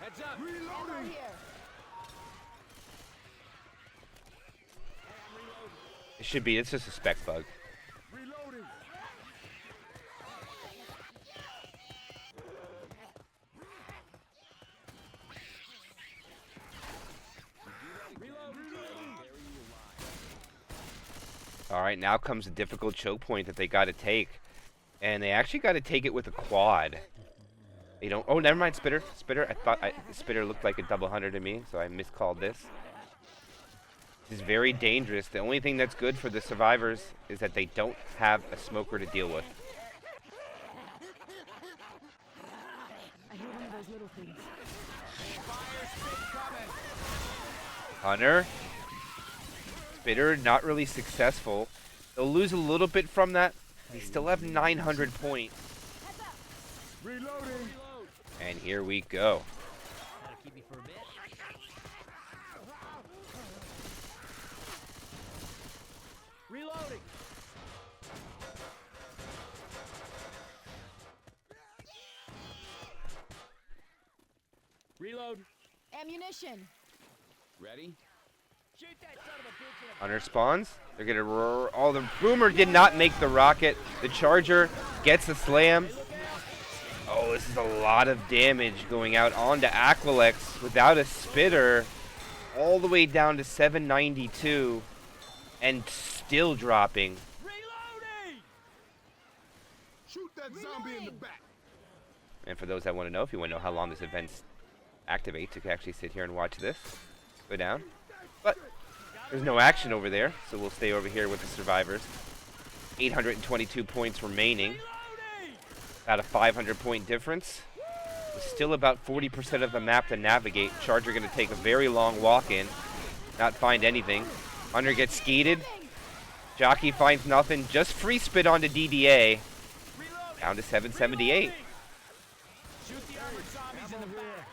S3: Heads up!
S2: Reloading.
S1: It should be, it's just a spec bug.
S2: Reloading.
S1: Alright, now comes a difficult choke point that they gotta take. And they actually gotta take it with a quad. They don't. Oh, never mind, Spitter. Spitter. I thought Spitter looked like a double hunter to me, so I miscalled this. This is very dangerous. The only thing that's good for the survivors is that they don't have a smoker to deal with.
S4: I hear one of those little things.
S1: Hunter. Spitter, not really successful. They'll lose a little bit from that. They still have 900 points.
S2: Reloading.
S1: And here we go.
S3: That'll keep me for a bit. Reloading. Reload.
S4: Ammunition.
S2: Ready?
S3: Shoot that son of a bitch in the
S1: Hunter spawns. They're gonna roar. Oh, the Boomer did not make the rocket. The Charger gets a slam. Oh, this is a lot of damage going out onto Aquilax without a Spitter. All the way down to 792. And still dropping.
S3: Reloading!
S2: Shoot that zombie in the back.
S1: And for those that want to know, if you want to know how long this event activates, you can actually sit here and watch this go down. But there's no action over there, so we'll stay over here with the survivors. 822 points remaining. About a 500-point difference. With still about 40% of the map to navigate. Charger going to take a very long walk in. Not find anything. Hunter gets skeeted. Jockey finds nothing. Just free spit onto DDA. Down to 778.
S3: Shoot the armored zombies in the back.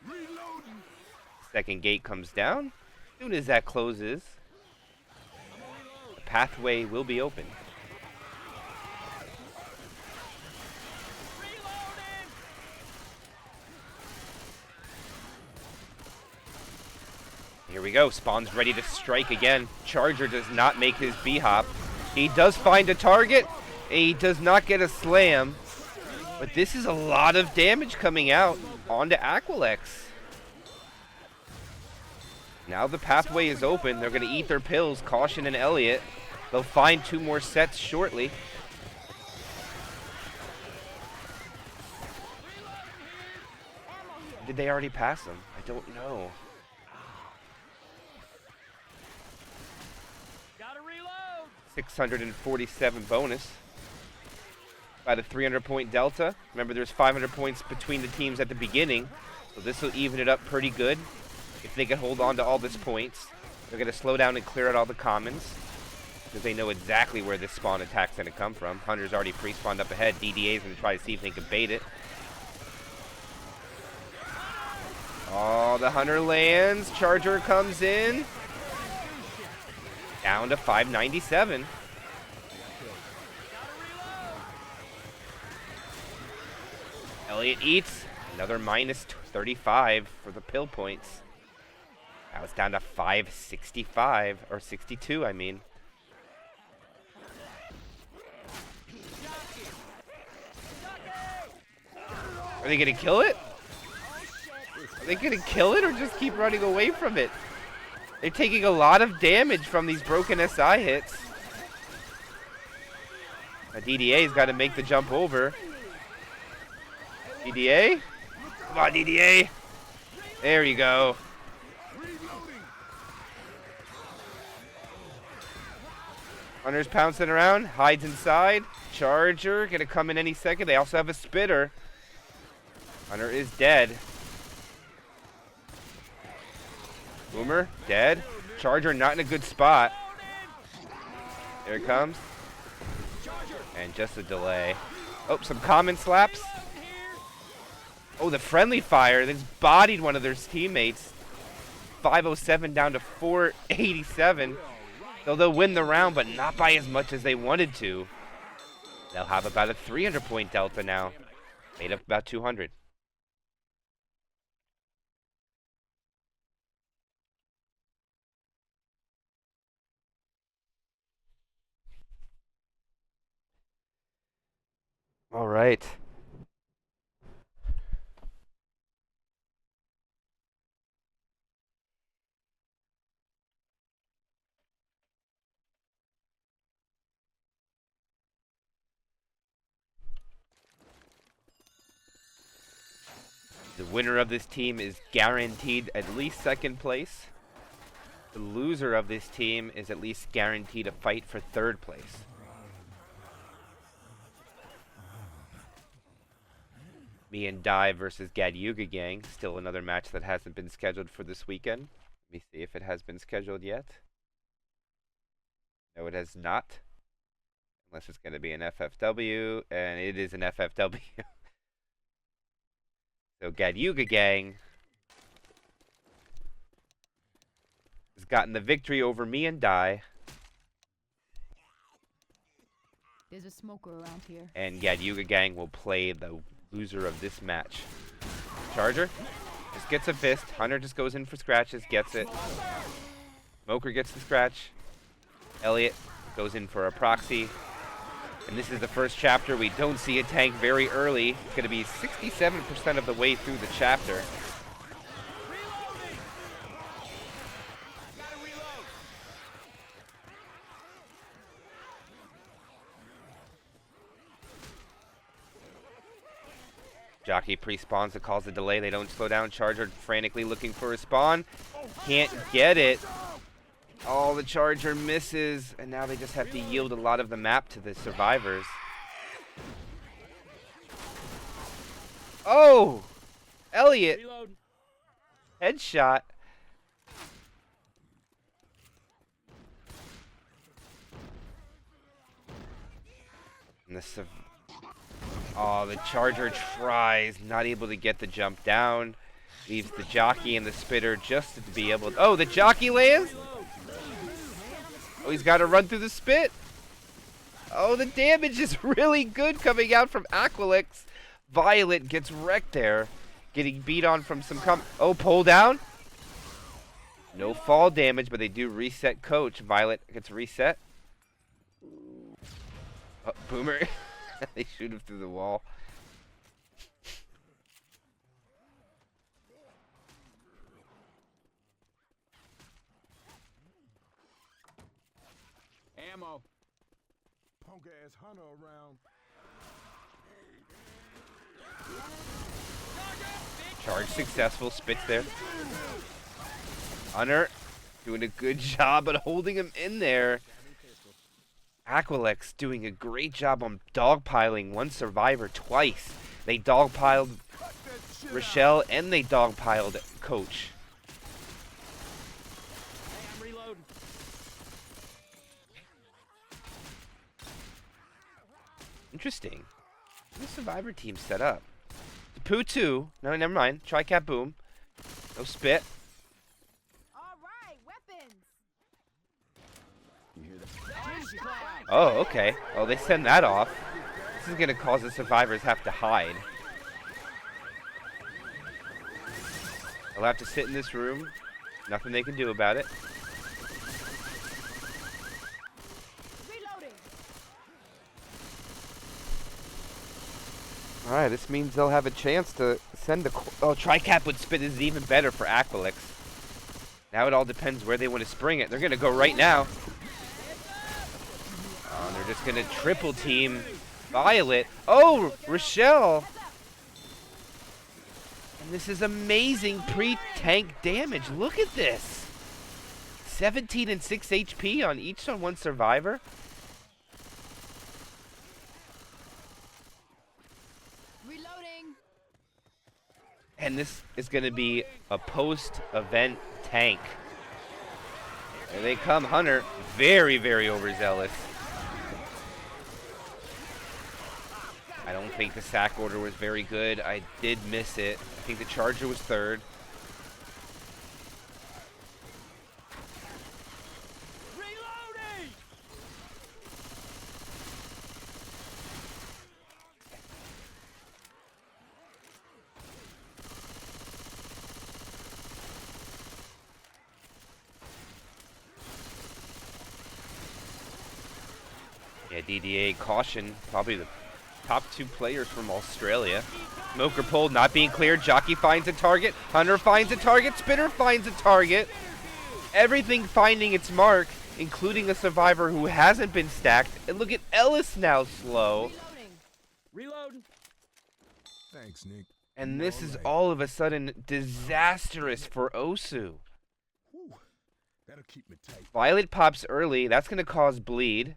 S2: Reloading.
S1: Second gate comes down. As soon as that closes, the pathway will be open. Here we go. Spawn's ready to strike again. Charger does not make his B-hop. He does find a target. And he does not get a slam. But this is a lot of damage coming out onto Aquilax. Now the pathway is open. They're going to eat their pills. Caution and Elliot. They'll find 2 more sets shortly. Did they already pass them? I don't know.
S3: Gotta reload.
S1: 647 bonus. About a 300-point delta. Remember, there's 500 points between the teams at the beginning, so this will even it up pretty good. If they can hold on to all this points, they're going to slow down and clear out all the commons, because they know exactly where this spawn attack's going to come from. Hunter's already pre-spawned up ahead. DDA's going to try to see if they can bait it. Oh, the Hunter lands. Charger comes in. Down to 597. Elliot eats. Another minus 35 for the pill points. Now it's down to 565, or 62, I mean. Are they going to kill it? Are they going to kill it or just keep running away from it? They're taking a lot of damage from these broken SI hits. Now DDA's got to make the jump over. DDA? Come on, DDA. There you go. Hunter's pouncing around, hides inside. Charger gonna come in any second. They also have a Spitter. Hunter is dead. Boomer, dead. Charger not in a good spot. There it comes. And just a delay. Oh, some common slaps. Oh, the friendly fire. That's bodied one of their teammates. 507 down to 487. So they'll win the round, but not by as much as they wanted to. They'll have about a 300-point delta now. Made up about 200. All right. The winner of this team is guaranteed at least second place. The loser of this team is at least guaranteed a fight for third place. Me and Dai versus Gad Yuga Gang. Still another match that hasn't been scheduled for this weekend. Let me see if it has been scheduled yet. No, it has not. Unless it's going to be an FFW, and it is an FFW. So Gad Yuga Gang has gotten the victory over me and Dai.
S4: There's a smoker around here.
S1: And Gad Yuga Gang will play the loser of this match. Charger just gets a fist. Hunter just goes in for scratches, gets it. Smoker gets the scratch. Elliot goes in for a proxy. And this is the first chapter. We don't see a tank very early. It's going to be 67% of the way through the chapter. Jockey pre-spawns, it calls a delay. They don't slow down. Charger frantically looking for a spawn. Can't get it. Oh, the Charger misses. And now they just have to yield a lot of the map to the survivors. Oh! Elliot!
S3: Reload.
S1: Headshot. And oh, the Charger tries, not able to get the jump down. Leaves the Jockey and the Spitter just to be able to... Oh, the Jockey lands? Oh, he's got to run through the spit. Oh, the damage is really good coming out from Aquilax. Violet gets wrecked there. Getting beat on from some... Oh, pull down? No fall damage, but they do reset Coach. Violet gets reset. Oh, Boomer. They shoot him through the wall.
S3: Ammo.
S2: Punk ass Hunter around.
S1: Charge successful. Spits there. Hunter doing a good job at holding him in there. Aquilax doing a great job on dogpiling one survivor twice. They dogpiled Rochelle and they dogpiled Coach.
S3: Hey, I'm reloading.
S1: Interesting. The survivor team set up. The Poo 2. No, never mind. Tri-cap boom. No spit.
S4: All right, weapons.
S1: Oh, okay. Oh, they send that off. This is going to cause the survivors have to hide. They'll have to sit in this room. Nothing they can do about it.
S4: Reloading.
S1: Alright, this means they'll have a chance to send the... Oh, Tri-cap would spit is even better for Aquilax. Now it all depends where they want to spring it. They're going to go right now. Oh, and they're just going to triple team Violet. Oh, Rochelle. And this is amazing pre-tank damage. Look at this. 17 and 6 HP on each on one survivor.
S4: Reloading.
S1: And this is going to be a post-event tank. There they come, Hunter. Very, very overzealous. I don't think the sack order was very good. I did miss it. I think the Charger was third.
S3: Reloading.
S1: Yeah, DDA caution. Probably the top two players from Australia. Smoker pulled, not being cleared. Jockey finds a target. Hunter finds a target. Spitter finds a target. Everything finding its mark, including a survivor who hasn't been stacked. And look at Ellis now slow.
S3: Reloading.
S2: Thanks, Nick.
S1: And this is all of a sudden disastrous for OSU.
S2: Whew. That'll keep me tight.
S1: Violet pops early. That's going to cause bleed.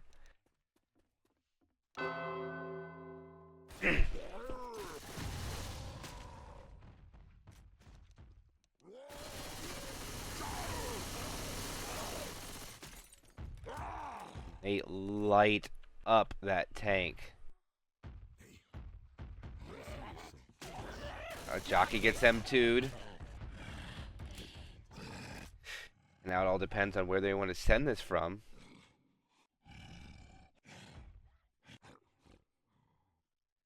S1: They light up that tank. Jockey gets M2'd. Now it all depends on where they want to send this from.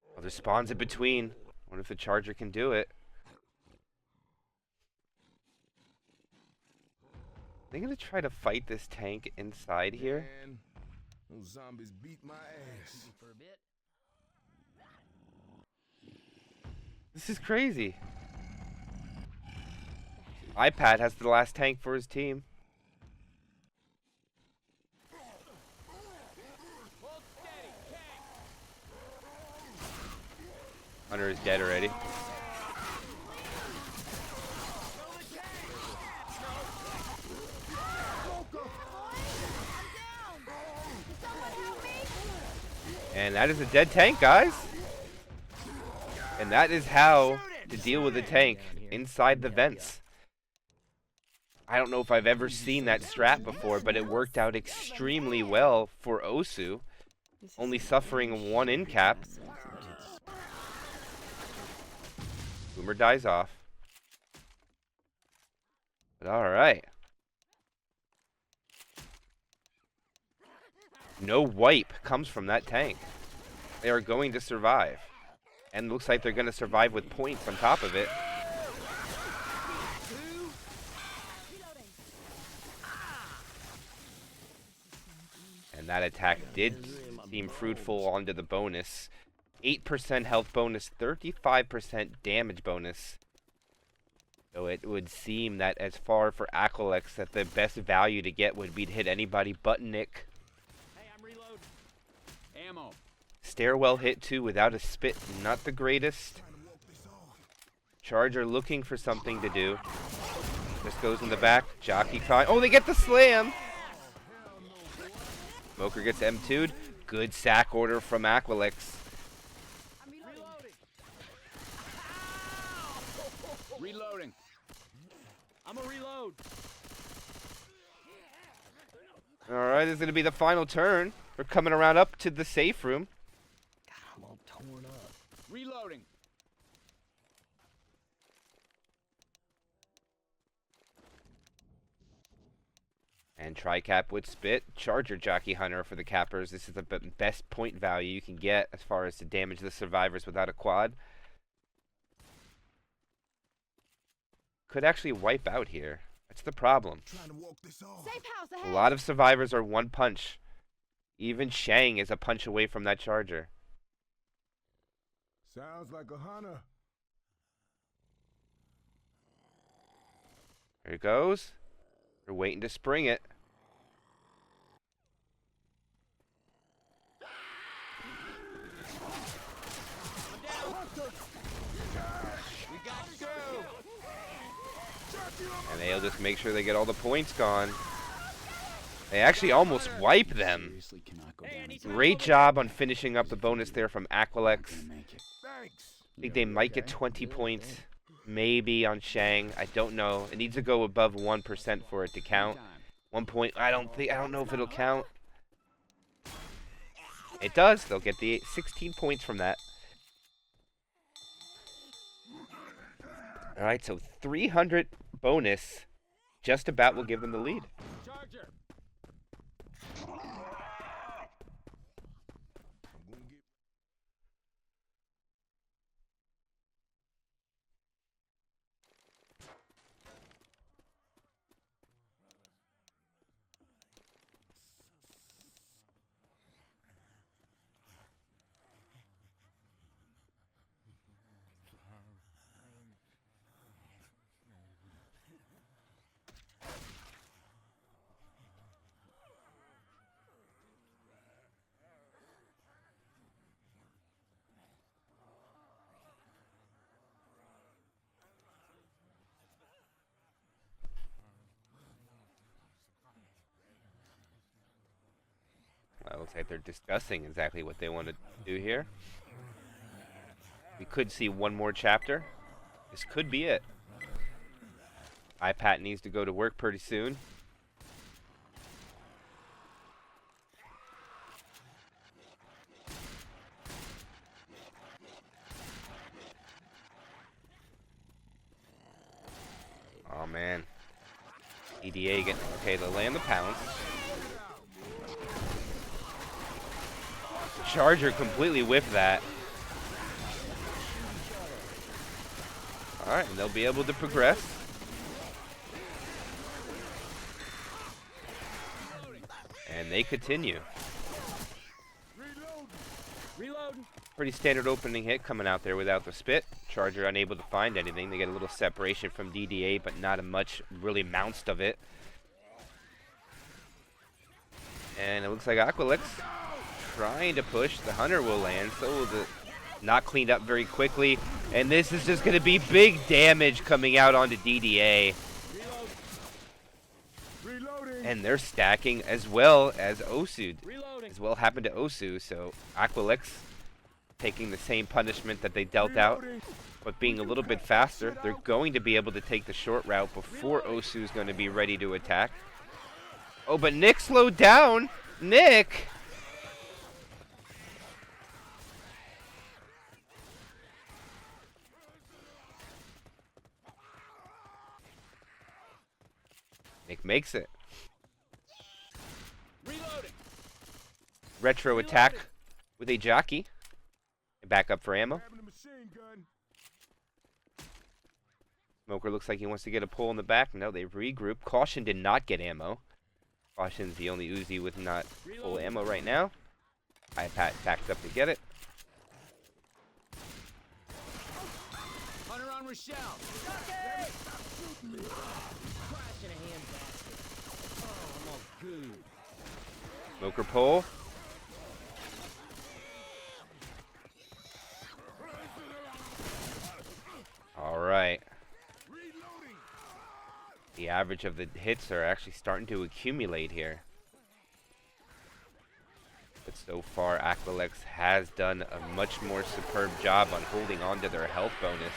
S1: Well, there's spawns in between. Wonder if the charger can do it. Are they gonna try to fight this tank inside here?
S2: Man, those zombies beat my ass.
S3: For a bit.
S1: This is crazy. iPad has the last tank for his team.
S3: Hold steady. Tank.
S1: Hunter is dead already.
S3: Throw the tank.
S1: And that is a dead tank, guys. And that is how to deal with a tank inside the vents. I don't know if I've ever seen that strat before, but it worked out extremely well for OSU. Only suffering one in cap. Boomer dies off. But alright. No wipe comes from that tank. They are going to survive. And looks like they're going to survive with points on top of it. And that attack did seem fruitful onto the bonus. 8% health bonus, 35% damage bonus. So it would seem that as far for Aquilax that the best value to get would be to hit anybody but Nick.
S3: Hey, I'm reloading. Ammo.
S1: Stairwell hit too without a spit, not the greatest. Charger looking for something to do. Just goes in the back. Jockey caught. Oh, they get the slam! Smoker gets M2'd. Good sack order from Aquilax.
S3: Reloading. Reloading. I'm a reload.
S1: Alright, this is going to be the final turn. We're coming around up to the safe room.
S3: I'm all torn up. Reloading.
S1: And Tricap with spit. Charger Jockey Hunter for the cappers. This is the best point value you can get as far as to damage the survivors without a quad. Could actually wipe out here. That's the problem.
S2: Trying to walk this off.
S4: Safe house
S1: A
S4: ahead.
S1: lot of survivors are one punch. Even Shang is a punch away from that charger.
S2: Sounds like a hunter.
S1: There it goes. They're waiting to spring it.
S3: We got to go.
S1: And they'll just make sure they get all the points gone. They actually almost wipe them.
S5: Seriously cannot go
S3: Hey, I
S5: down
S3: need
S5: as
S3: to
S1: Great job on finishing up the bonus there from Aquilax.
S5: gonna make it.
S2: Thanks.
S1: I think they might get 20 points. Maybe on Shang. I don't know. It needs to go above 1% for it to count. 1 point. I don't know if it'll count. It does. They'll get the 16 points from that. All right, so 300 bonus just about will give them the lead.
S3: Charger.
S1: Looks like they're discussing exactly what they want to do here. We could see one more chapter. This could be it. iPat needs to go to work pretty soon. Oh man. EDA getting okay, they land the pounce. Charger completely whiffed that. Alright, and they'll be able to progress. And they continue.
S3: Reloading.
S1: Pretty standard opening hit coming out there without the spit. Charger unable to find anything. They get a little separation from DDA, but not a much really mounts of it. And it looks like Aquilax trying to push. The Hunter will land, so will the not cleaned up very quickly. And this is just going to be big damage coming out onto DDA.
S2: Reloading.
S1: And they're stacking as well as OSU.
S3: Reloading.
S1: As well happened to OSU, so Aquilax taking the same punishment that they dealt out, but being a little bit faster. They're going to be able to take the short route before OSU is going to be ready to attack. Oh, but Nick slowed down. Nick! Nick makes it.
S3: Reloading.
S1: Retro attack with a jockey. Back up for ammo.
S2: Grabbing the machine gun.
S1: Smoker looks like he wants to get a pull in the back. No, they regroup. Caution did not get ammo. Caution's the only Uzi with not full ammo right now. iPat backs up to get it.
S3: Hunter on Rochelle. Crashing a handbasket. Oh, I'm all good.
S1: Smoker pull. Alright. The average of the hits are actually starting to accumulate here. But so far, Aquilax has done a much more superb job on holding on to their health bonus.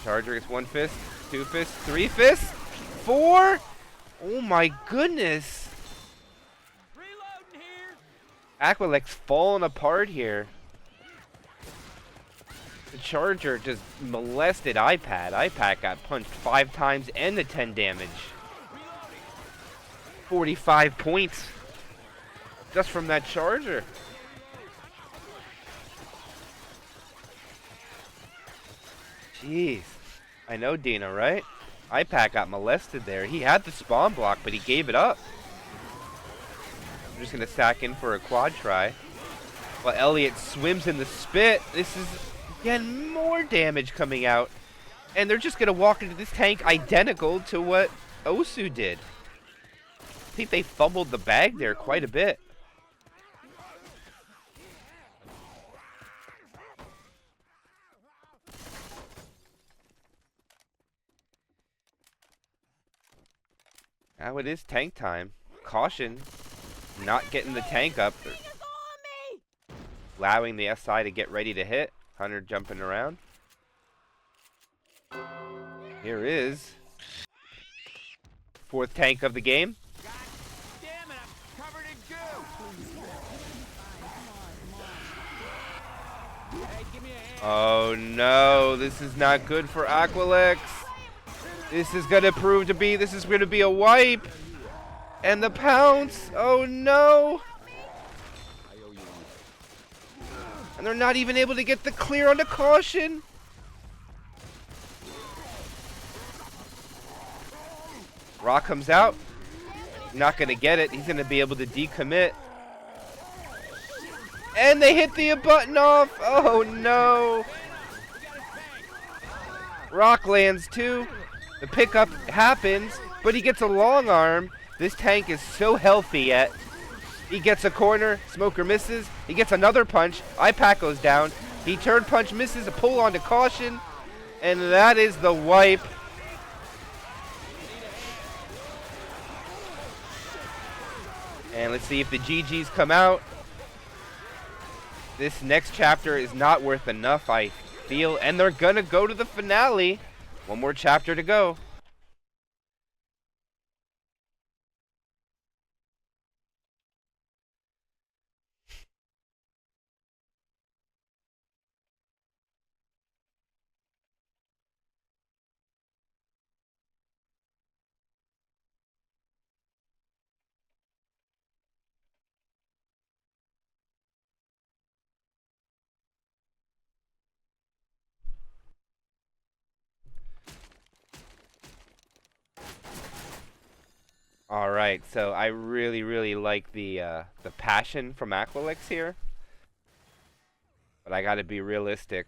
S1: Charger gets 1 fist, 2 fists, 3 fists, 4! Oh my goodness!
S3: Reloading here.
S1: Aquilax falling apart here. The Charger just molested iPad. iPad got punched 5 times and the 10 damage. 45 points just from that Charger. Jeez. I know, Dina, right? iPad got molested there. He had the spawn block, but he gave it up. I'm just going to sack in for a quad try. While Elliot swims in the spit. This is, again, more damage coming out. And they're just going to walk into this tank identical to what OSU did. I think they fumbled the bag there quite a bit. Now it is tank time. Caution, not getting the tank up. Allowing the SI to get ready to hit. Hunter jumping around. Here is 4th tank of the game.
S3: God damn it, I'm covered in goo. Hey, give me a hand.
S1: Oh no, this is not good for Aquilax. This is gonna prove to be, this is gonna be a wipe. And the pounce, oh no. And they're not even able to get the clear on the caution. Rock comes out. Not gonna get it, he's gonna be able to decommit. And they hit the button off, oh no. Rock lands too. The pickup happens, but he gets a long arm. This tank is so healthy yet. He gets a corner, Smoker misses. He gets another punch. iPack goes down. He turn punch misses, a pull on to caution, and that is the wipe. And let's see if the GGs come out. This next chapter is not worth enough, I feel, and they're gonna go to the finale. One more chapter to go. All right, so I really like the passion from Aquilax here, but I gotta be realistic,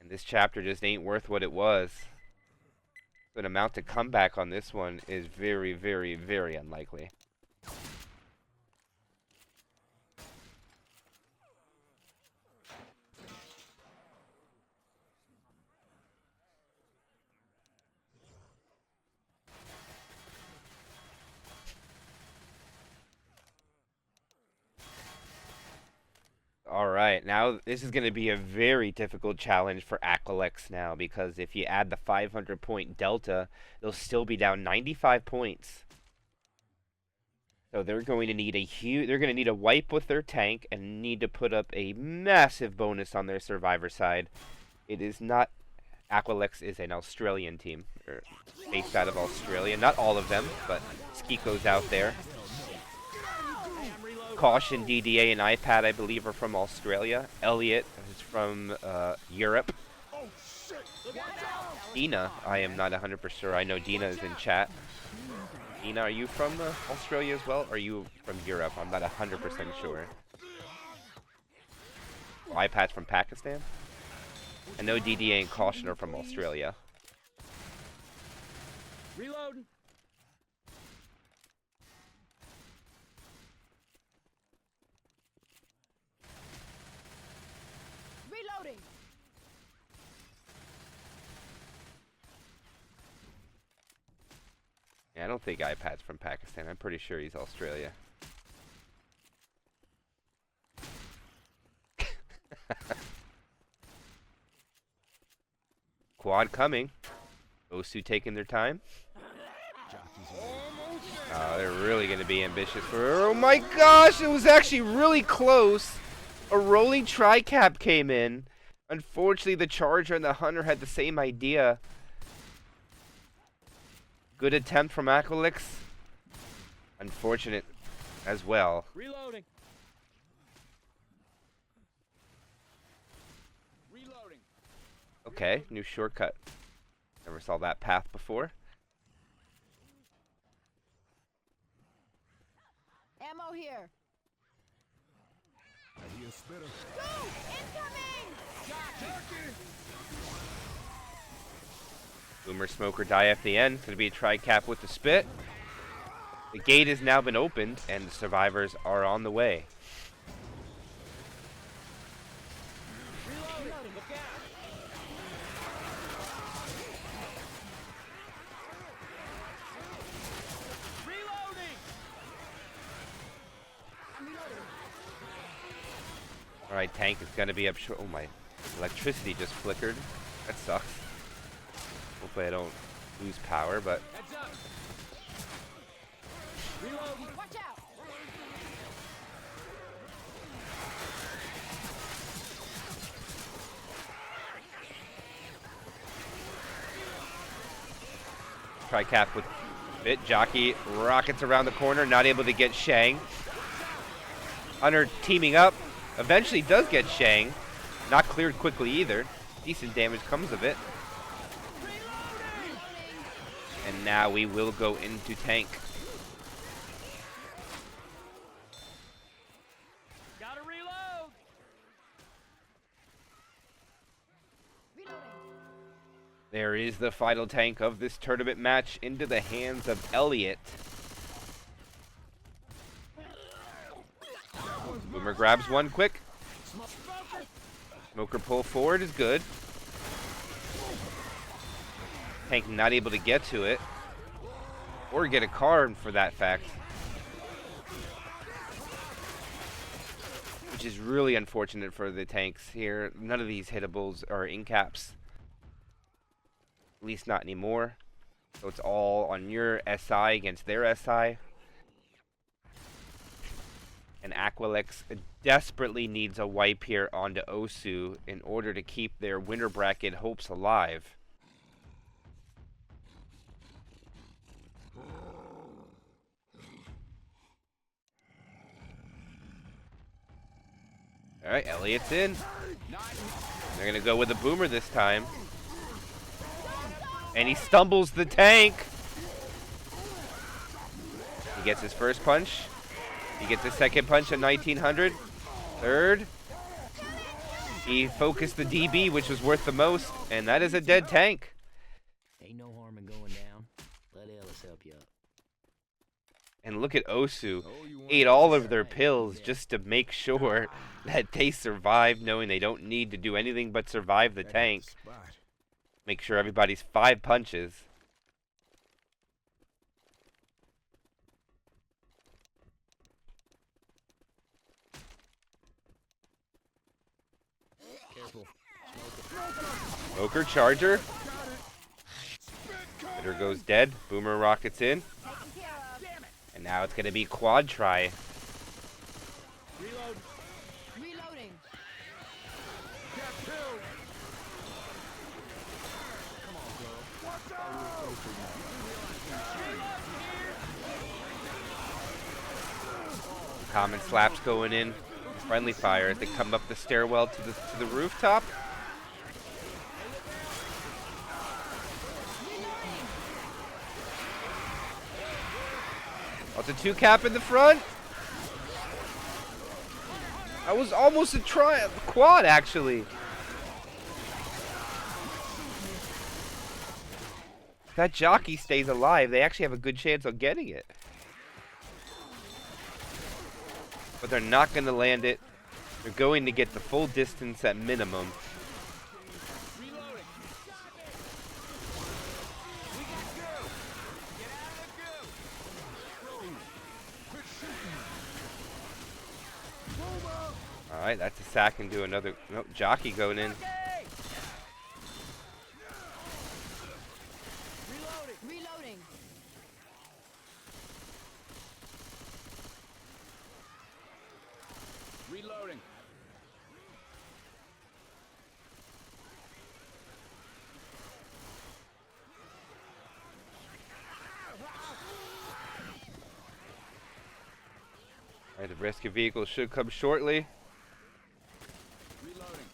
S1: and this chapter just ain't worth what it was. So an amount to come back on this one is very unlikely. Alright, now this is going to be a very difficult challenge for Aquilax now, because if you add the 500 point delta, they'll still be down 95 points. So they're going to need a wipe with their tank and need to put up a massive bonus on their survivor side. It is not Aquilax is an Australian team, or based out of Australia. Not all of them, but Skiko's out there. Caution, DDA, and iPad, I believe, are from Australia. Elliot is from Europe. Dina, I am not 100% sure. I know Dina is in chat. Dina, are you from Australia as well? Or are you from Europe? I'm not 100% sure. Oh, iPad's from Pakistan? I know DDA and Caution are from Australia.
S3: Reloading. Reloading.
S1: Yeah, I don't think iPad's from Pakistan. I'm pretty sure he's Australia. Quad coming. OSU taking their time. Oh, they're really going to be ambitious for... Oh my gosh, it was actually really close. A rolling tri-cap came in. Unfortunately, the Charger and the Hunter had the same idea. Good attempt from Aquilax. Unfortunate as well.
S3: Reloading. Reloading.
S1: Okay, new shortcut. Never saw that path before.
S5: Ammo here.
S2: I hear a spitter.
S5: Go! Incoming!
S1: Boomer, Smoker die at the end. It's going to be a tri-cap with the spit. The gate has now been opened, and the survivors are on the way.
S3: Reloading. Look out. Reloading.
S1: Alright, tank is going to be up short. Oh my, electricity just flickered. That sucks. Hopefully I don't lose power, but...
S3: Heads up. Reloading.
S5: Watch out!
S1: Tri-cap with bit. Jockey rockets around the corner, not able to get Shang. Hunter teaming up. Eventually does get Shang. Not cleared quickly either. Decent damage comes of it. And now we will go into tank.
S3: Gotta reload.
S5: Reloading.
S1: There is the final tank of this tournament match into the hands of Elliot. Boomer grabs one quick. Smoker pull forward is good. Tank not able to get to it. Or get a card for that fact. Which is really unfortunate for the tanks here. None of these hittables are in caps. At least not anymore. So it's all on your SI against their SI. And Aquilax desperately needs a wipe here onto OSU in order to keep their winter bracket hopes alive. Alright, Elliot's in. They're going to go with a boomer this time. And he stumbles the tank. He gets his first punch. He gets his second punch at 1900. Third. He focused the DB, which was worth the most. And that is a dead tank.
S3: Ain't no harm in going down. Let Ellis help you up.
S1: And look at OSU. Ate all of their pills just to make sure that they survive, knowing they don't need to do anything but survive the tank. Make sure everybody's 5 punches.
S3: Careful.
S1: Smoker, charger. Hitter goes dead. Boomer rockets in. And now it's going to be quad try.
S5: Reloading.
S1: Common slaps going in. Friendly fire as they come up the stairwell to the rooftop. Oh, it's a 2 cap in the front. That was almost a quad, actually. If that jockey stays alive, they actually have a good chance of getting it. But they're not going to land it. They're going to get the full distance at minimum. Alright, that's a sack into another. Nope, jockey going in.
S5: Reloading.
S2: Reloading.
S1: Alright, the rescue vehicle should come shortly.
S2: Reloading.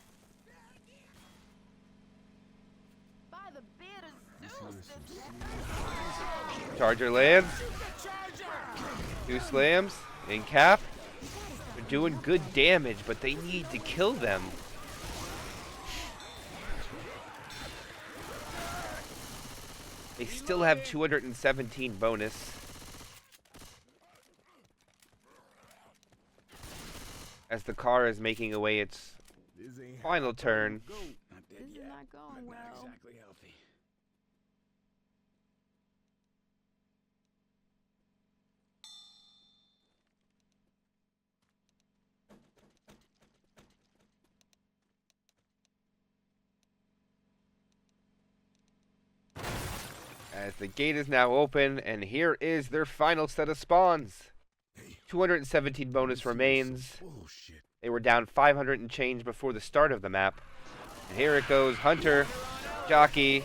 S5: By the beard of Zeus.
S1: Charger lands. 2 slams. In cap. They're doing good damage, but they need to kill them. They still have 217 bonus. As the car is making away its
S2: This ain't
S1: final turn.
S2: go. Not dead
S5: This is
S2: yet.
S5: not going
S2: But
S5: well.
S2: not exactly healthy.
S1: As the gate is now open, and here is their final set of spawns. 217 bonus remains.
S2: Bullshit.
S1: They were down 500 and change before the start of the map. And here it goes. Hunter, Jockey,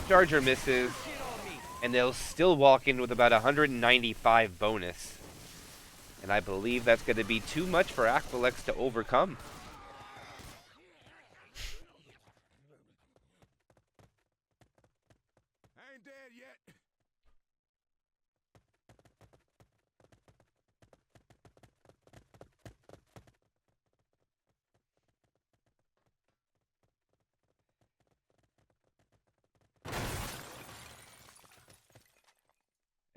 S1: Charger misses, and they'll still walk in with about 195 bonus. And I believe that's going to be too much for Aquilax to overcome.
S2: I ain't dead yet.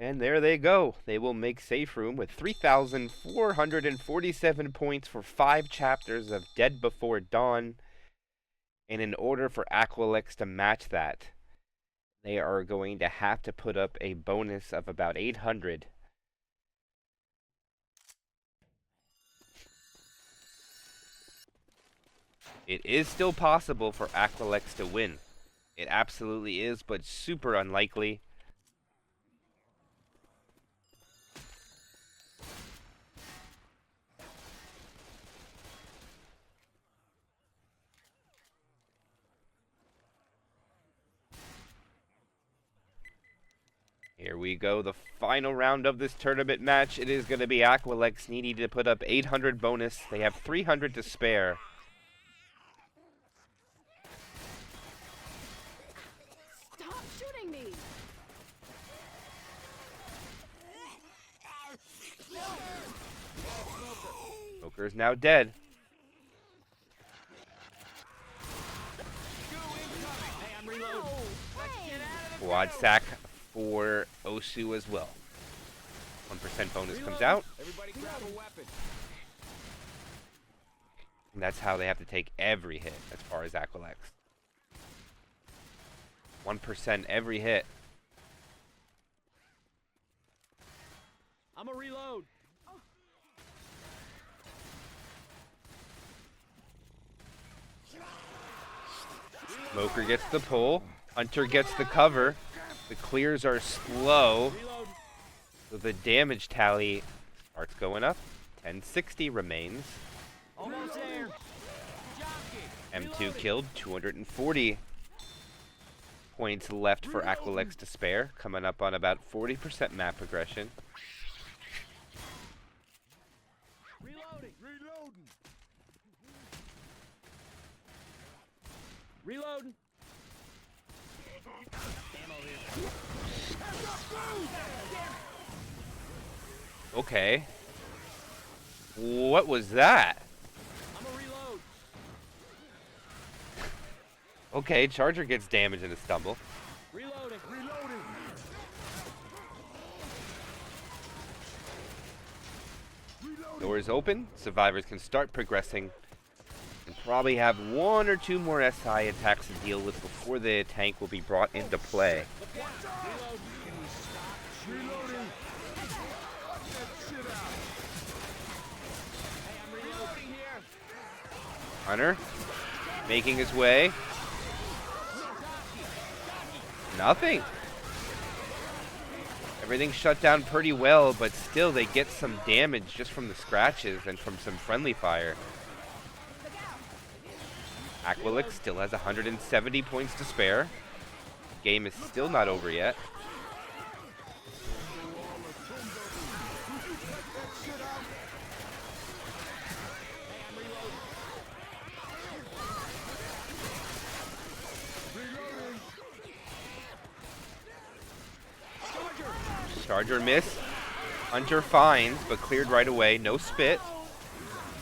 S1: And there they go. They will make safe room with 3,447 points for 5 chapters of Dead Before Dawn. And in order for Aquilax to match that, they are going to have to put up a bonus of about 800. It is still possible for Aquilax to win. It absolutely is, but super unlikely. Here we go, the final round of this tournament match. It is going to be Aquilax needing to put up 800 bonus. They have 300 to spare.
S4: Stop shooting me!
S1: Joker is now dead.
S3: Hey, I'm reloading. Let's get out of the
S1: Quad sack for OSU as well. 1% bonus comes out.
S3: Everybody grab a weapon.
S1: And that's how they have to take every hit as far as Aquilax. 1% every hit.
S3: I'm a reload.
S1: Smoker gets the pull. Hunter gets the cover. The clears are slow.
S3: Reload.
S1: So the damage tally starts going up. 1060 remains.
S3: Almost there. Jockey.
S1: M2 killed. 240 points left for Aquilax to spare. Coming up on about 40% map progression.
S3: Reloading.
S2: Reloading.
S3: Reloading. Ammo here.
S1: Okay. What was that?
S3: I'm a reload.
S1: Okay, Charger gets damage in a stumble.
S3: Reloading.
S2: Reloading.
S1: Doors open. Survivors can start progressing. And probably have one or two more SI attacks to deal with before the tank will be brought into play.
S2: Reloading. Watch that shit out.
S3: Hey, I'm reloading here.
S1: Hunter making his way. Nothing. Everything's shut down pretty well, but still they get some damage just from the scratches and from some friendly fire. Aquilax still has 170 points to spare. Game is still not over yet. Charger miss. Hunter finds, but cleared right away. No spit.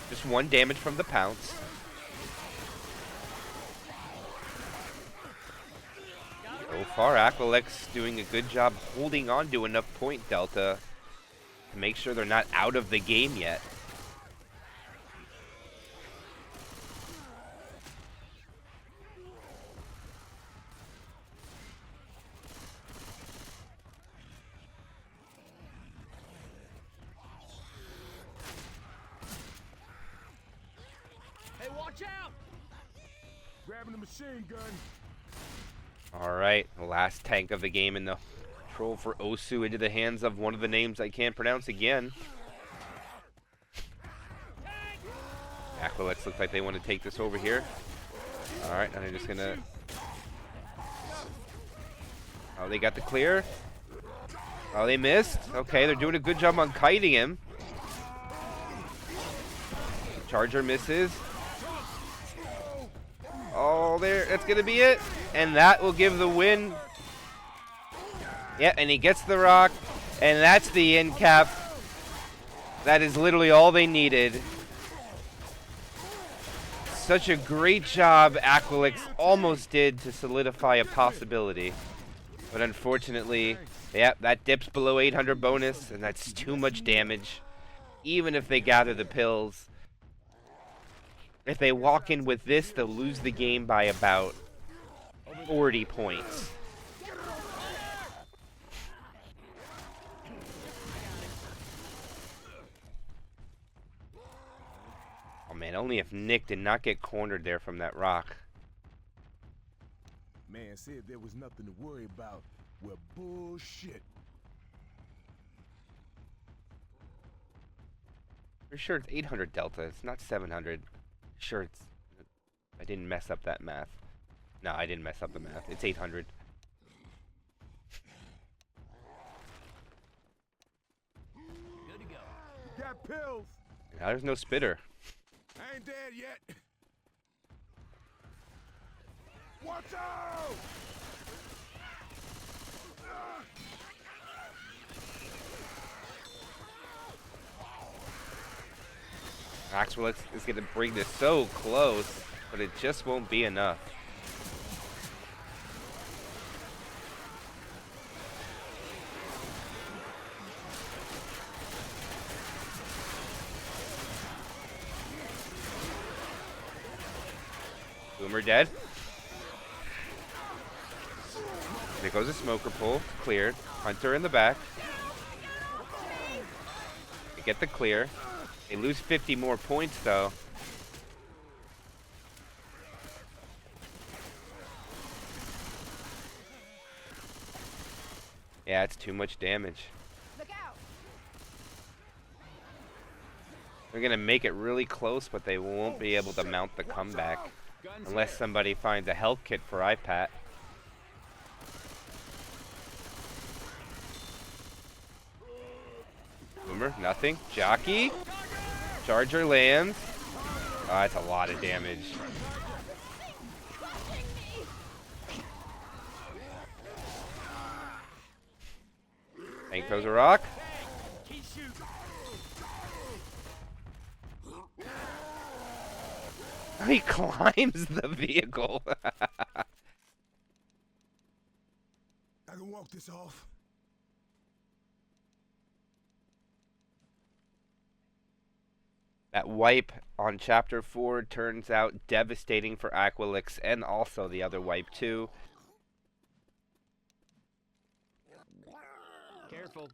S1: Just one damage from the pounce. So far, Aquilax doing a good job holding on to enough point delta to make sure they're not out of the game yet.
S3: Hey, watch out.
S2: Grabbing the machine gun.
S1: Alright, the last tank of the game in the control for OSU into the hands of one of the names I can't pronounce again. Aquilax looks like they want to take this over here. Alright, now they're just gonna... Oh, they got the clear. Oh, they missed. Okay, they're doing a good job on kiting him. Charger misses. Oh, there, that's gonna be it. And that will give the win. Yeah, and he gets the rock. And that's the end cap. That is literally all they needed. Such a great job Aquilax almost did to solidify a possibility. But unfortunately, yeah, that dips below 800 bonus, and that's too much damage. Even if they gather the pills, If they walk in with this, they'll lose the game by about 40 points. Oh man, only if Nick did not get cornered there from that rock.
S2: Man said there was nothing to worry about. Well, bullshit.
S1: Pretty sure it's 800 delta. It's not 700. Sure, it's. I didn't mess up that math. No, I didn't mess up the math. It's 800.
S3: Good to go.
S2: You got pills.
S1: Now there's no spitter.
S2: I ain't dead yet. Watch out!
S1: Aquilax is going to bring this so close, but it just won't be enough. Boomer dead. There goes a smoker pull. Cleared. Hunter in the back. They get the clear. They lose 50 more points, though. Yeah, it's too much damage.
S5: Look out!
S1: They're going to make it really close, but they won't be able to mount the comeback. Unless somebody finds a health kit for iPat. Boomer, nothing. Jockey. Charger lands. Oh, that's a lot of damage. Tank throws a rock.
S3: Keep shooting.
S1: He climbs the vehicle.
S2: I can walk this off.
S1: That wipe on Chapter 4 turns out devastating for Aquilax and also the other wipe too.
S3: Careful.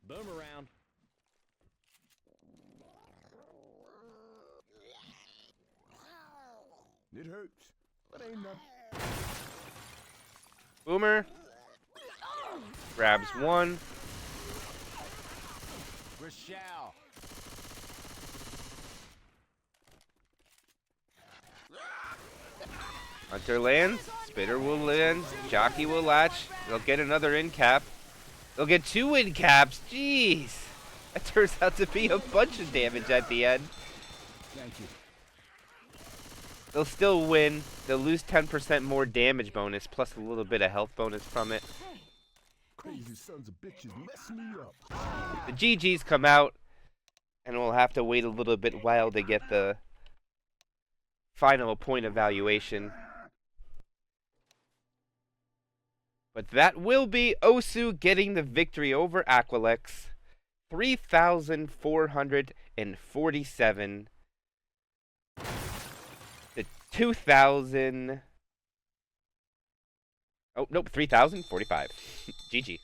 S3: Boom around.
S2: It hurts, but ain't nothing.
S1: Boomer grabs one.
S3: Rochelle.
S1: Hunter lands. Spitter will land. Jockey will latch. They'll get another in cap. They'll get 2 in caps. Jeez. That turns out to be a bunch of damage at the end.
S2: Thank you.
S1: They'll still win. They'll lose 10% more damage bonus plus a little bit of health bonus from it.
S2: Crazy sons of bitches mess me up.
S1: The GGs come out, and we'll have to wait a little bit while to get the final point evaluation. But that will be OSU getting the victory over Aquilax. 3,447 to 2,000. Oh, nope, 3,045. GG.